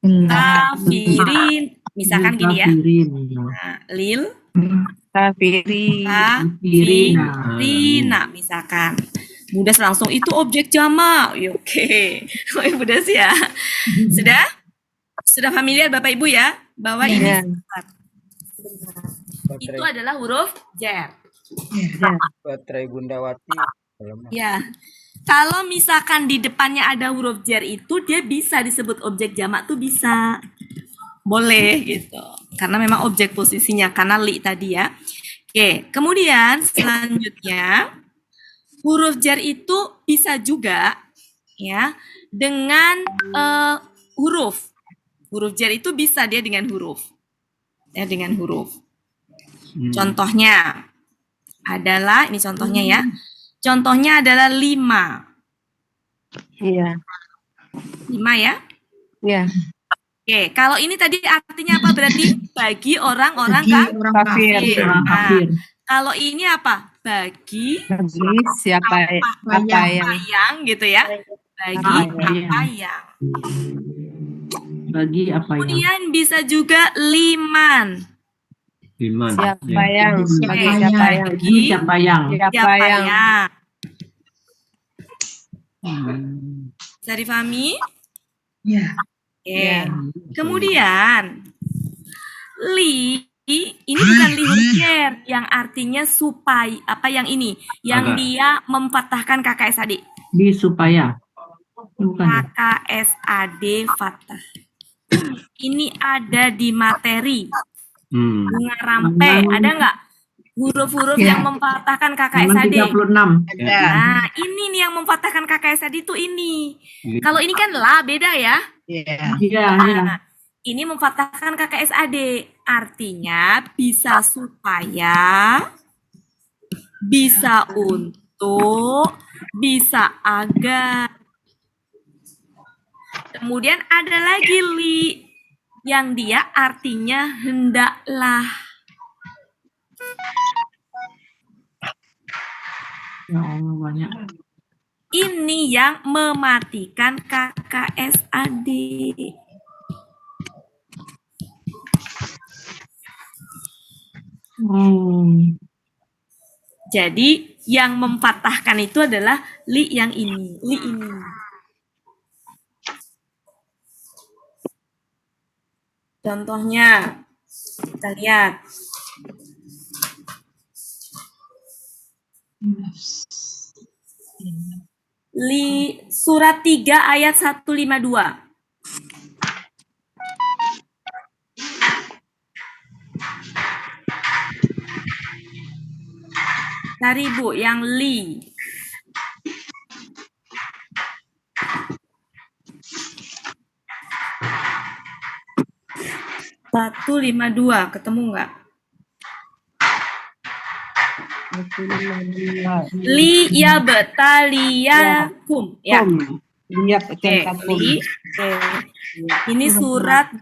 kafirin, misalkan gini ya. Nah, lil kafirina, misalkan. Budas langsung itu objek jamak. Oke. Budas ya. Sudah familiar Bapak Ibu ya bahwa ini sifat. Itu adalah huruf jer. Baterai Bunda Wati. Ya. Kalau misalkan di depannya ada huruf jar itu dia bisa disebut objek jamak tuh bisa. Boleh gitu. Karena memang objek posisinya karena li tadi ya. Oke, kemudian selanjutnya huruf jar itu bisa juga ya dengan huruf. Huruf jar itu bisa dia dengan huruf. Ya, dengan huruf. Contohnya adalah ini contohnya ya. Contohnya adalah 5. Iya. 5 ya? Iya. Oke, kalau ini tadi artinya apa berarti? Bagi orang-orang kafir. kafir. Orang Nah, kafir. kalau ini apa? Bagi Siapa yang gitu ya. Bagi apa yang. Bagi apa yang? Kemudian bisa juga liman. Iman. siapa yang bagi Oke, siapa yang Bagi siapa yang? siapa yang. Hmm. Bisa difahami? Ya. Oke. Ya. Kemudian li ini bukan li huruf jar yang artinya supaya apa yang ini yang Agar. dia memfathahkan KKSAD. Di supaya. Bukan. ya? KKSAD fathah. Ini ada di materi. Bunga rampe ada nggak huruf-huruf yang memfathahkan Halaman KKSAD? 36. Nah, ini nih yang memfathahkan KKSAD itu ini. Kalau ini kan la beda ya. Ya. Iya, iya. Nah, ini memfathahkan KKSAD. Artinya bisa supaya, bisa untuk, bisa agar. Kemudian ada lagi li yang dia artinya hendaklah. Ya Allah banyak. Ini yang mematikan KKSAD. Jadi yang memfathahkan itu adalah li yang ini, li ini. Contohnya kita lihat. Surat 3 ayat 152. Cari Bu yang li. Satu 52 ketemu nggak? Li ya betaliyakum ya. Lihat Oke, li. Ini surat 3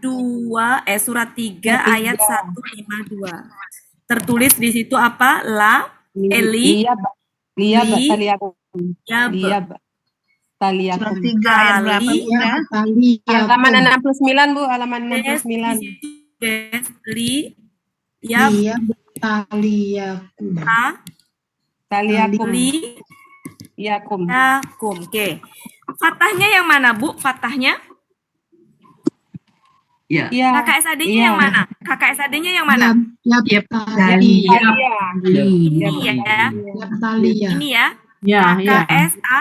ayat 152. Tertulis di situ apa? Eli Lihat taliakum. ya Lihat taliakum. Surat 3 ayat berapa Bunda? Halaman 69 Bu, halaman 69. Li ya Taliyakum. Taliakum. li Yakum. yakum. Oke. Fathahnya yang mana Bu? Fathahnya? Ya. Iya. KKSAD-nya yang mana? KKSAD-nya yang mana? Tali. Ini ya. Ini ya. Ya, ya. KKSA.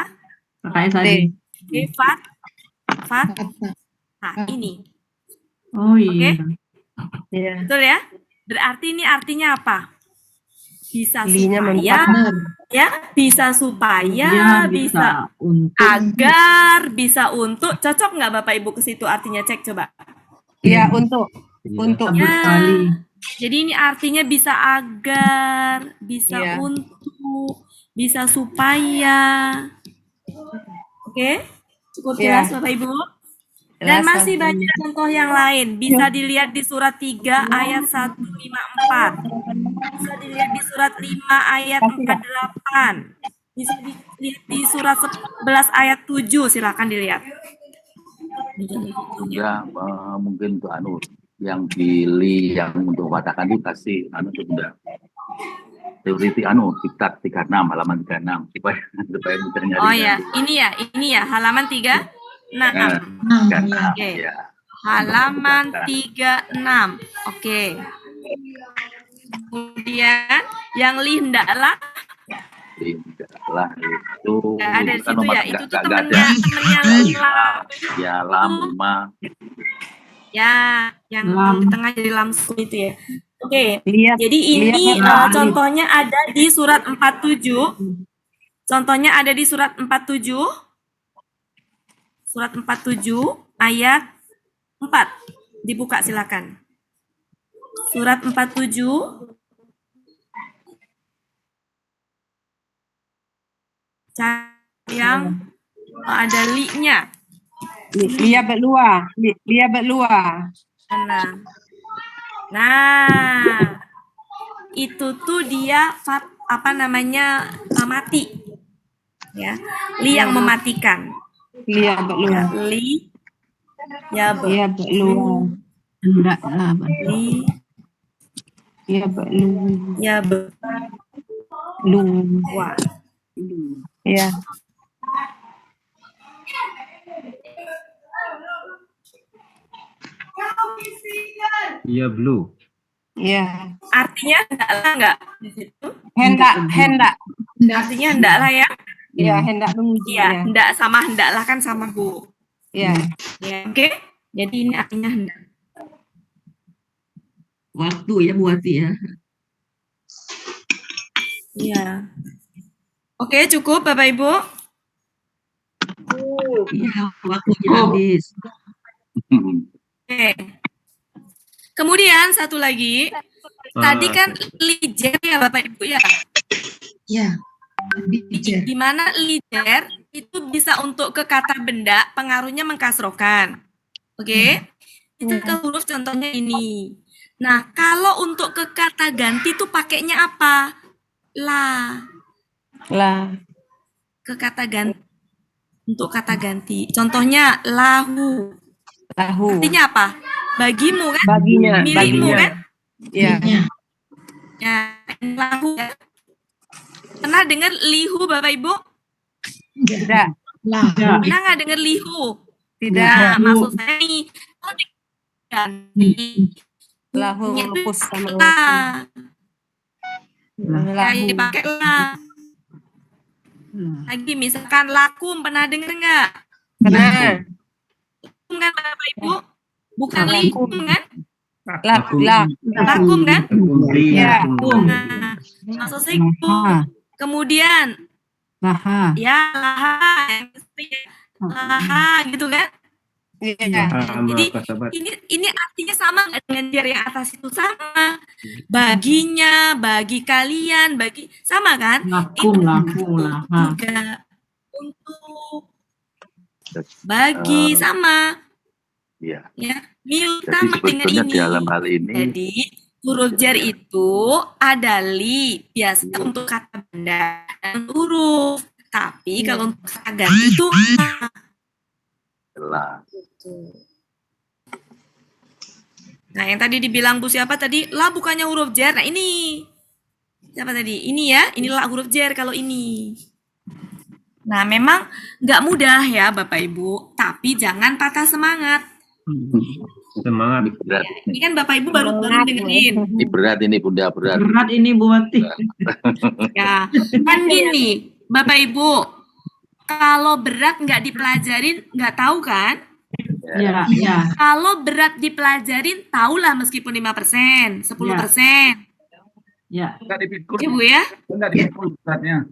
KKSAD. Fat. Nah, ini. Oh iya. Iya. Betul ya? Berarti ini artinya apa? Bisa Linya supaya, ya, bisa supaya, Ya, bisa untuk. agar, bisa untuk. Cocok nggak Bapak Ibu ke situ artinya? Cek coba. Iya, untuk. Untuk. Sekali. Jadi ini artinya bisa agar, bisa Iya. untuk, bisa supaya. Oke? Cukup Iya. jelas Bapak Ibu? Dan Jelas, masih Alhamdulillah. banyak contoh yang lain. Bisa dilihat di surat 3 ayat 154. Bisa dilihat di surat 5 ayat 48. Bisa dilihat di surat 11 ayat 7. Silakan dilihat. Ya, mungkin untuk yang pilih yang untuk katakan itu kasih itu sudah teori diktat 36 halaman 36 supaya bisa nyari. Oh ya, ini ya halaman 3. Nah, oke. Ya. Halaman 36. Oke. Kemudian yang li hendaklah Tidak lah itu Nggak ada di kan situ nomor ya. Itu tuh nggak ada. temennya lam. Ya lam rumah. Ya, yang Lam. di tengah jadi lamsu itu ya. Oke, Lihat, jadi ini lihat, contohnya ada di surat 47. Contohnya ada di surat 47. Surat 47 ayat 4. Dibuka silakan. Surat 47 yang ada li-nya. Lia berdua, Lia berdua. Nah, itu tuh dia mati. Ya, li yang mematikan. Lia berdua. Li ya Lia berdua. Hendaklah. li Lia berdua. ya Lu. wah. Ya. Iya blue. Ya. Artinya hendaklah enggak di situ? Hendak. Artinya hendaklah ya? Ya, hendak menguji. Iya, Ya. hendak sama hendaklah kan sama Bu. Ya. Ya, oke. Jadi ini artinya hendak. Waktu ya buati ya. Iya. Oke, cukup Bapak Ibu. Iya, waktunya habis. Oke. Kemudian satu lagi, tadi kan lijer ya Bapak Ibu ya. Ya. Di mana lijer itu bisa untuk ke kata benda, pengaruhnya mengkasrokan. Oke? Itu ke huruf contohnya ini. Nah, kalau untuk ke kata ganti itu pakainya apa? La. Ke kata ganti. Untuk kata ganti. Contohnya lahu. Artinya apa? Bagimu kan? Milikmu kan? Ya. Ya, lahu ya. Pernah dengar lihu Bapak Ibu? Tidak. Pernah nggak dengar lihu? Tidak. Nah, maksud saya nih, kalau diganti Lahu hapus sama ya dipakai lah. Lagi misalkan lakum, pernah dengar nggak? Pernah. Lakum kan Bapak Ibu? Bukan likum kan? Lakum kan? Ya. Nah, maksud saya itu. Kemudian Laha. ya laha gitu kan? Jadi ini artinya sama nggak dengan jar yang atas itu? Sama. Baginya, bagi kalian, bagi sama kan? Lakum, laha. Juga untuk bagi sama. Iya. Ya, milik Jadi sama dengan sebetulnya ini. dalam hal ini Jadi huruf jar itu ada li biasa untuk kata benda dan huruf. Tapi kalau untuk kata ganti itu jelas. Nah, yang tadi dibilang Bu siapa tadi? La bukannya huruf jar. Nah, ini. Siapa tadi? Ini ya, inilah huruf jar kalau ini. Nah, memang nggak mudah ya Bapak Ibu, tapi jangan patah semangat. Semangat. Berat. Ini kan Bapak Ibu baru dengerin. Ini berat ini Bunda, berat. Berat ini buati. Ya, kan gini, Bapak Ibu, kalau berat nggak dipelajarin, nggak tahu kan? Ya. Kalau berat dipelajarin, tahulah meskipun 5%, 10%. Ya. Ya, Bu ya? Enggak dipikul beratnya.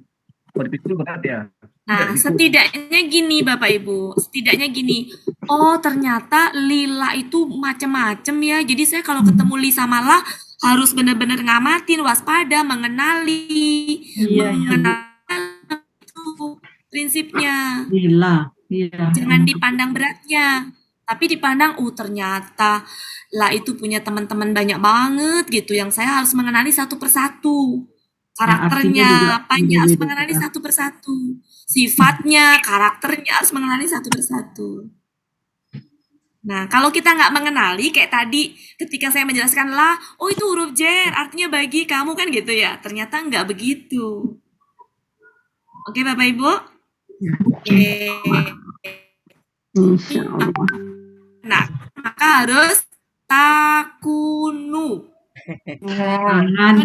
Kalau dipikul berat ya. Nah, setidaknya gini Bapak Ibu, setidaknya gini. Oh, ternyata lila itu macam-macam ya. Jadi saya kalau ketemu li sama la harus benar-benar ngamatin, waspada, mengenali. Mengenali itu prinsipnya. Lila. Iya. Jangan dipandang beratnya, tapi dipandang ternyata la itu punya teman-teman banyak banget gitu yang saya harus mengenali satu persatu. Karakternya, apanya harus mengenali satu persatu. Sifatnya, karakternya harus mengenali satu persatu. Nah, kalau kita nggak mengenali, kayak tadi ketika saya menjelaskan lah, oh itu huruf jar, artinya bagi kamu kan gitu ya. Ternyata nggak begitu. Oke Bapak Ibu? Oke. Nah, maka harus takunu.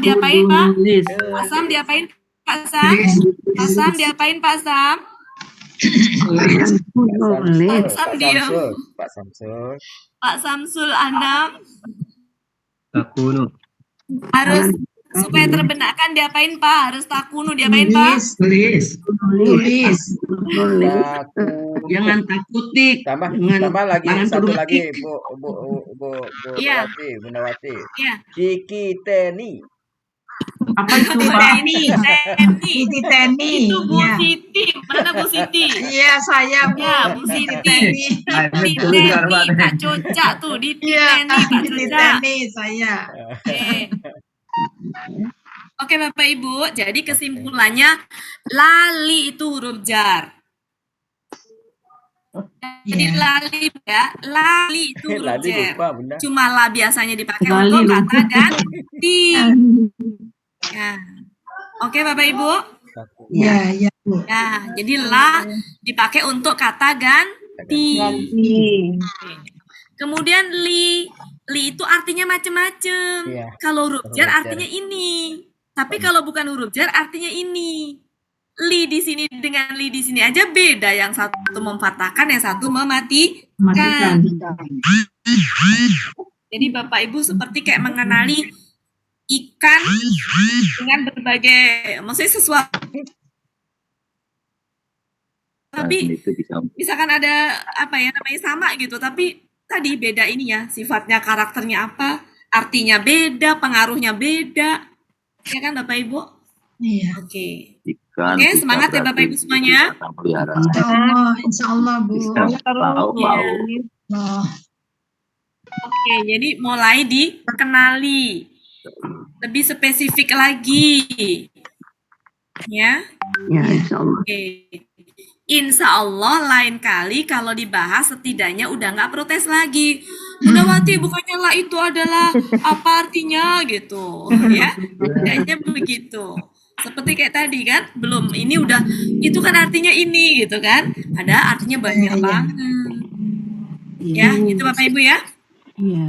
Diapain Pak? Asam diapain? Pak Sam? Pak Sam diapain Pak Sam? Pak Sam diam. Pak Samsul. Pak Samsul Anam Takunu. harus supaya terbenakkan diapain Pak? Harus takunu diapain Pak? Tulis. Jangan takutik. Tambah lagi Jangan satu turutik. lagi Bu Iya. Bunda Wati. Iya. Cikiteni. Apa itu Pak? Teni. Teni. Itu Bu Ya. Siti. Mana Bu Siti? Iya, saya Bu. Ya, Bu Siti. Teni. Di Teni, Pak Coca tuh. Di Iya, Teni, Pak Coca. Teni saya. Oke, Bapak Ibu. Jadi kesimpulannya, lali itu huruf jar. Jadi lali ya, lali itu huruf Lali jar. lupa, Bunda. Cuma la biasanya dipakai Lali untuk lupa. kata ganti. Ya. Oke, Bapak Ibu. Iya, Bu. Ya, jadi la dipakai untuk kata ganti. Kemudian li itu artinya macam-macam. Iya. Kalau huruf jar Huruf jar. artinya ini. Tapi kalau bukan huruf jar artinya ini. Li di sini dengan li di sini aja beda. Yang satu memfathahkan, yang satu mematikan. Jadi Bapak Ibu seperti kayak mengenali ikan dengan berbagai, maksudnya sesuatu. Tapi itu bisa misalkan ada apa ya namanya sama gitu, tapi tadi beda ini ya, sifatnya, karakternya apa, artinya beda, pengaruhnya beda, ya kan Bapak Ibu? Iya. Oke. ikan. Oke, bisa semangat ya Bapak Ibu berarti semuanya. binatang peliharaan. Insya Allah Bu. Bisa bau. Oh. Oke, jadi mulai dikenali, lebih spesifik lagi, ya. Ya, insya Allah. Oke. Insya Allah lain kali kalau dibahas setidaknya udah nggak protes lagi. Bunda Wati, bukannya lah itu adalah apa artinya gitu, ya? Kayaknya begitu. Seperti kayak tadi kan, belum ini udah itu kan artinya ini gitu kan? Ada artinya banyak banget. Ya, itu Bapak Ibu ya. Iya.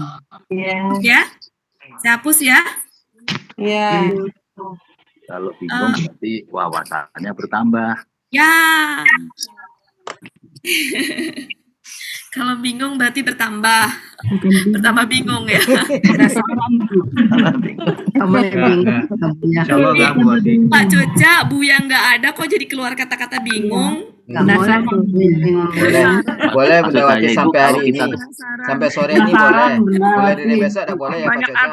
Ya, saya hapus ya. Iya. Kalau bingung berarti wawasannya bertambah. Ya. Kalau bingung berarti bertambah bingung ya. Pak Coca, Bu yang nggak ada kok jadi keluar kata-kata bingung. Boleh Bunda Wati sampai hari ini, sampai sore ini boleh. Boleh dari besok ada boleh ya Pak Coca?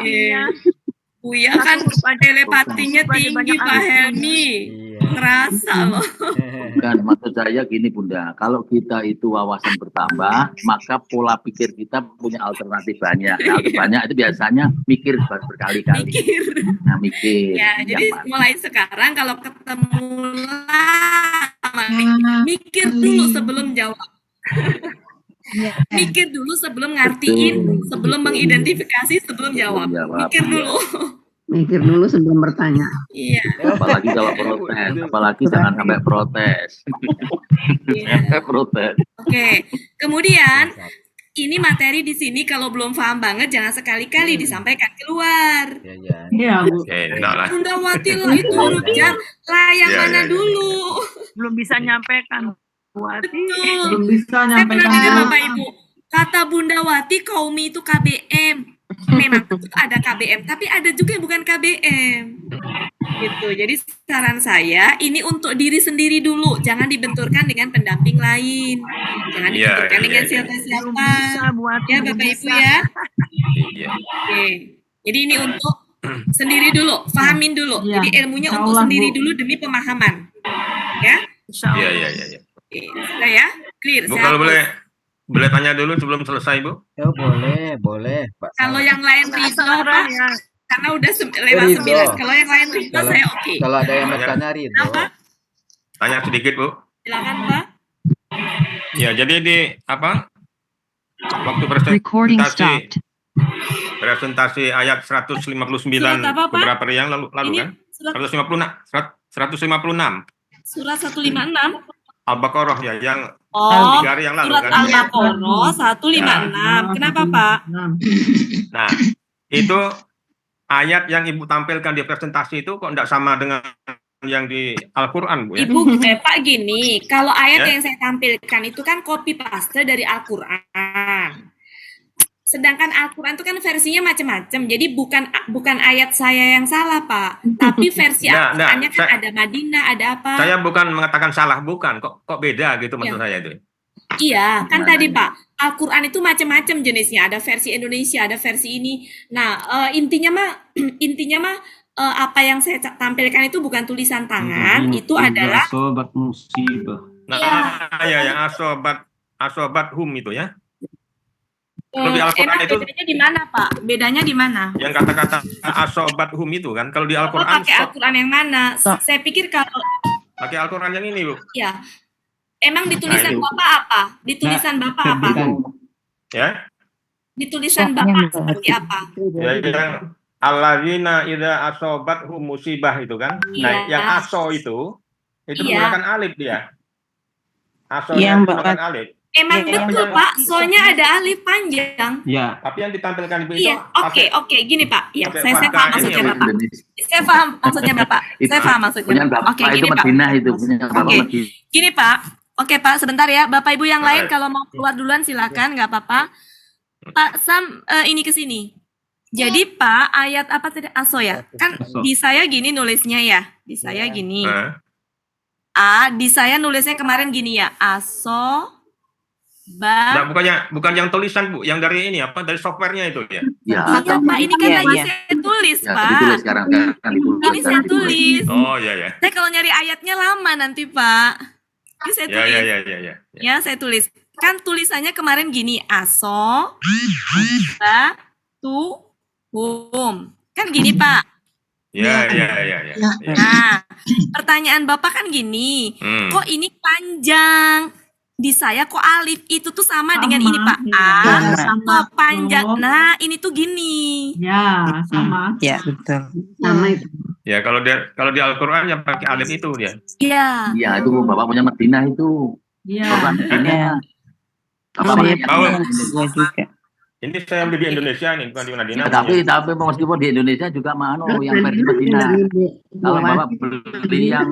Buya kan telepatinya tinggi Pak Helmi. Kerasa loh. Bukan, maksud saya gini Bunda, kalau kita itu wawasan bertambah, maka pola pikir kita punya alternatif banyak. Nah, alternatif banyak itu biasanya mikir berkali-kali. Nah, mikir. Ya, jadi mulai sekarang kalau ketemu lama, mikir dulu sebelum jawab. Mikir dulu sebelum ngartiin, sebelum mengidentifikasi, sebelum jawab. Mikir dulu. Mikir dulu sebelum bertanya. Iya. Apalagi kalau protes, apalagi jangan sampai protes. Protes. Oke. Kemudian ini materi di sini kalau belum paham banget jangan sekali-kali disampaikan keluar. Iya, Bu. Oke, enggak lah. Bunda Wati lah itu huruf jar, lah yang Iya, mana iya, iya. dulu? Belum bisa nyampaikan. Wati. Betul. Belum bisa Saya pernah nyampaikan. dengar Bapak Ibu, kata Bunda Wati kaumi itu KBM. Memang betul ada KBM, tapi ada juga yang bukan KBM. Gitu. Jadi saran saya ini untuk diri sendiri dulu, jangan dibenturkan dengan pendamping lain. Jangan Iya, dibenturkan iya, dengan iya. siapa-siapa. buat Ya Bapak Ibu ya. Iya. Oke. Jadi ini untuk sendiri dulu, pahamin dulu. Iya. Jadi ilmunya Insya untuk Allah, sendiri Bu. dulu demi pemahaman. Ya. Iya, iya, iya, iya. Oke, sudah ya? Clear. Bu, Saya kalau hapus. boleh tanya dulu sebelum selesai, Bu? Oh, boleh Pak. Kalau yang lain ridho apa? Karena udah lewat Ridho. 9. Kalau yang lain ridho Kalau- saya oke. Kalau ada yang bertanya Ridho. Apa? Tanya sedikit, Bu. Silakan Pak. Ya, jadi di apa? Waktu Recording presentasi stopped. ayat 159 Surat apa, Pak? beberapa hari yang lalu Ini kan? surat 156. surat 156. Al-Baqarah ya yang Oh, 3 hari yang lalu surat kan. Al-Baqarah 156. Kenapa Pak? Nah, itu ayat yang Ibu tampilkan di presentasi itu kok tidak sama dengan yang di Al-Qur'an, Bu ya. Ibu, Pak gini, kalau ayat Ya. yang saya tampilkan itu kan copy paste dari Al-Qur'an. Sedangkan Al-Qur'an itu kan versinya macam-macam. Jadi bukan ayat saya yang salah, Pak. Tapi versi Nah, Al-Qur'annya kan saya- ada Madinah, ada apa? Saya bukan mengatakan salah, bukan. Kok beda gitu maksud saya itu. Iya, kan tadi Pak, Al-Qur'an itu macam-macam jenisnya. Ada versi Indonesia, ada versi ini. Nah, intinya mah apa yang saya tampilkan itu bukan tulisan tangan, itu adalah sobat musibah. Nah, Iya. ya yang asobat hum itu ya. Kalau di Al-Qur'an emang itu bedanya di mana, Pak? Bedanya di mana? yang kata-kata asobat hum itu kan, kalau di Bapak Al-Qur'an pakai Al-Qur'an yang mana? Saya pikir kalau pakai Al-Qur'an yang ini, Bu. ya, emang di tulisan itu. Bapak apa? Di tulisan Bapak apa? Ya. Di tulisan Bapak seperti apa? Ya, yang alladzina idza asobat hum musibah itu kan. Nah, Iya. yang aso itu Iya. menggunakan alif dia. Asonya Iya, Mbak. menggunakan alif. Emang Iya, betul, iya. Pak. Soalnya ada alif panjang. Ya. Tapi yang ditampilkan Ibu itu Iya, oke, gini Pak. Ya, pakai saya fathah paham ini maksudnya ya, Bu. Bapak. Saya paham maksudnya Bapak. Itu Saya paham maksudnya. punya Bapak Oke, itu gini Pak. Madinah itu punya Bapak Oke. Madinah. Gini Pak. Oke Pak, sebentar ya. Bapak Ibu yang lain Baik. kalau mau keluar duluan silakan, nggak apa-apa. Pak Sam, ini ke sini. Jadi Pak, ayat apa tadi? Aso ya? Kan Aso. di saya gini nulisnya ya. Di saya gini. Nah, Di saya nulisnya kemarin gini ya. Aso nah, ba. bukan yang tulisan, Bu, yang dari ini apa? Dari softwarenya itu ya. Ya, Iya Pak, ini kan Iya, lagi iya. saya tulis ya Pak. ditulis sekarang kan ditulis. Ini saya sekarang tulis. Oh, iya ya. Saya kalau nyari ayatnya lama nanti Pak. Ini saya Ya, tulis. ya. Ya, saya tulis. Kan tulisannya kemarin gini, aso, ba, tu, hum. Kan gini, Pak. Ya. Nah, pertanyaan Bapak kan gini, Hmm. kok ini panjang? Di saya kok alif? Itu tuh sama dengan ini, Pak. Kok panjang? Nah, ini tuh gini. Ya, sama. Ya, betul. Sama itu. Ya, kalau di Al-Qur'an yang pakai alif itu dia. Iya. Iya, itu Bapak punya Madinah itu. Iya. Bapak Madinah. Bapak Saya pakai Tahu. punya juga. Ini saya ambil di Indonesia nih, bukan di Madinah. tapi meskipun di Indonesia juga yang versi Madinah. Kalau Bapak beli yang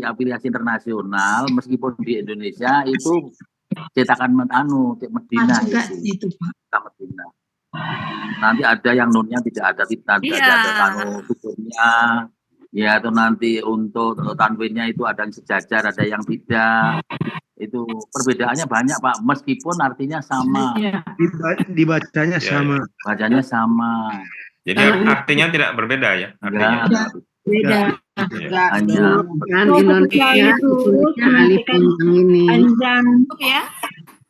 afiliasi internasional, meskipun di Indonesia itu cetakan Medina itu. Medina. Nanti ada yang nunnya tidak ada Iya. ada tuturnya. Ya, itu nanti untuk tanwinnya itu ada yang sejajar, ada yang tidak. Itu perbedaannya banyak, Pak. Meskipun artinya sama, Iya. Dibacanya Ya, sama. bacanya sama. Jadi artinya tidak berbeda ya artinya. Enggak, Beda. Ya. hanya Kan Indonesia tulisnya alif panjang ini. Cukup ya?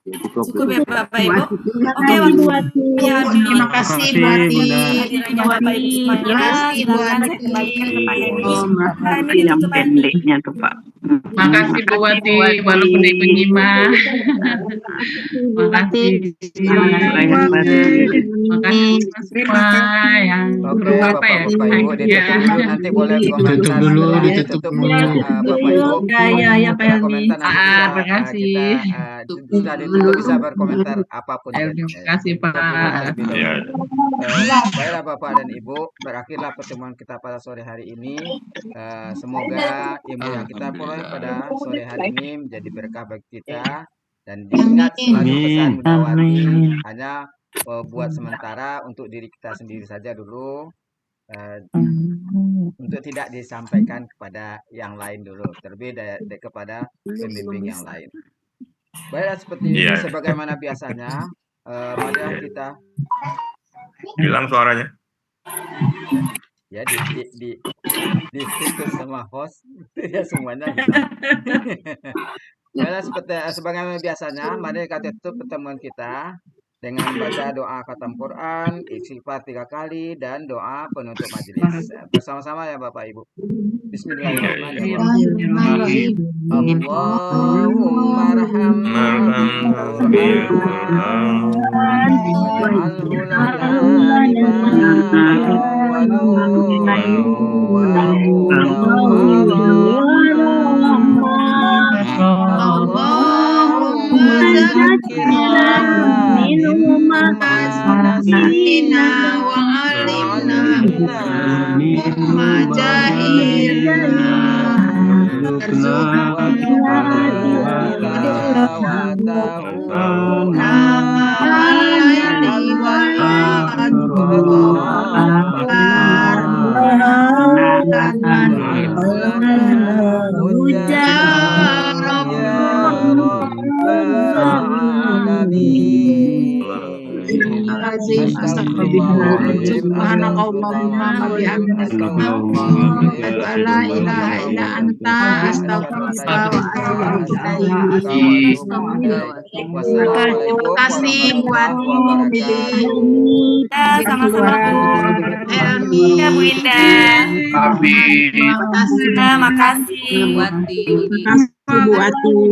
cukup. Cukup ya, Bapak Ibu? Oke, Ibu waktu. Ya, Terima kasih Bu Ati. Hadirannya Bapak Ibu semuanya. Silakan saya kembalikan ke Pak Hendy. Pak Hendy Yang ditutup, Pak. pendeknya tuh Pak. Makasih Bu Wati, walaupun ikut menyimak. Makasih. Makasih semua yang Oke, apa ya? Bapak Ibu, Ya. ditutup dulu. Nanti boleh komentar. Ditutup dulu. Bapak Ibu. Ya, Pak Hendy. Komentar nanti Terima kasih. sudah ditutup bisa berkomentar apapun. Terima kasih Pak. Ya. Baiklah Bapak dan Ibu, berakhirlah pertemuan kita pada sore hari ini. Semoga ilmu yang kita peroleh pada sore hari ini menjadi berkah bagi kita, dan diingat selalu pesan Bunda Wati, hanya buat sementara untuk diri kita sendiri saja dulu, untuk tidak disampaikan kepada yang lain dulu, terlebih kepada pembimbing yang lain. Baiklah, seperti ini Iya. sebagaimana biasanya, marilah kita Hilang suaranya. ya di situs sama host ya semuanya hilang. Baiklah, seperti sebagaimana biasanya, mari kita tutup pertemuan kita dengan baca doa khatam Quran, istighfar 3 kali, dan doa penutup majelis. Bersama-sama ya Bapak Ibu. Bismillahirrahmanirrahim. Allahumma arhamna bil Qur'an waj'alhu lana imaman wa nuran wa Allahumma zakkirna minhu ma nasina wa alimna Terima kasih buat Sama-sama Bu Helmi. Ya Bu Indah. Terima kasih Terima kasih. Terima kasih Bu Ati.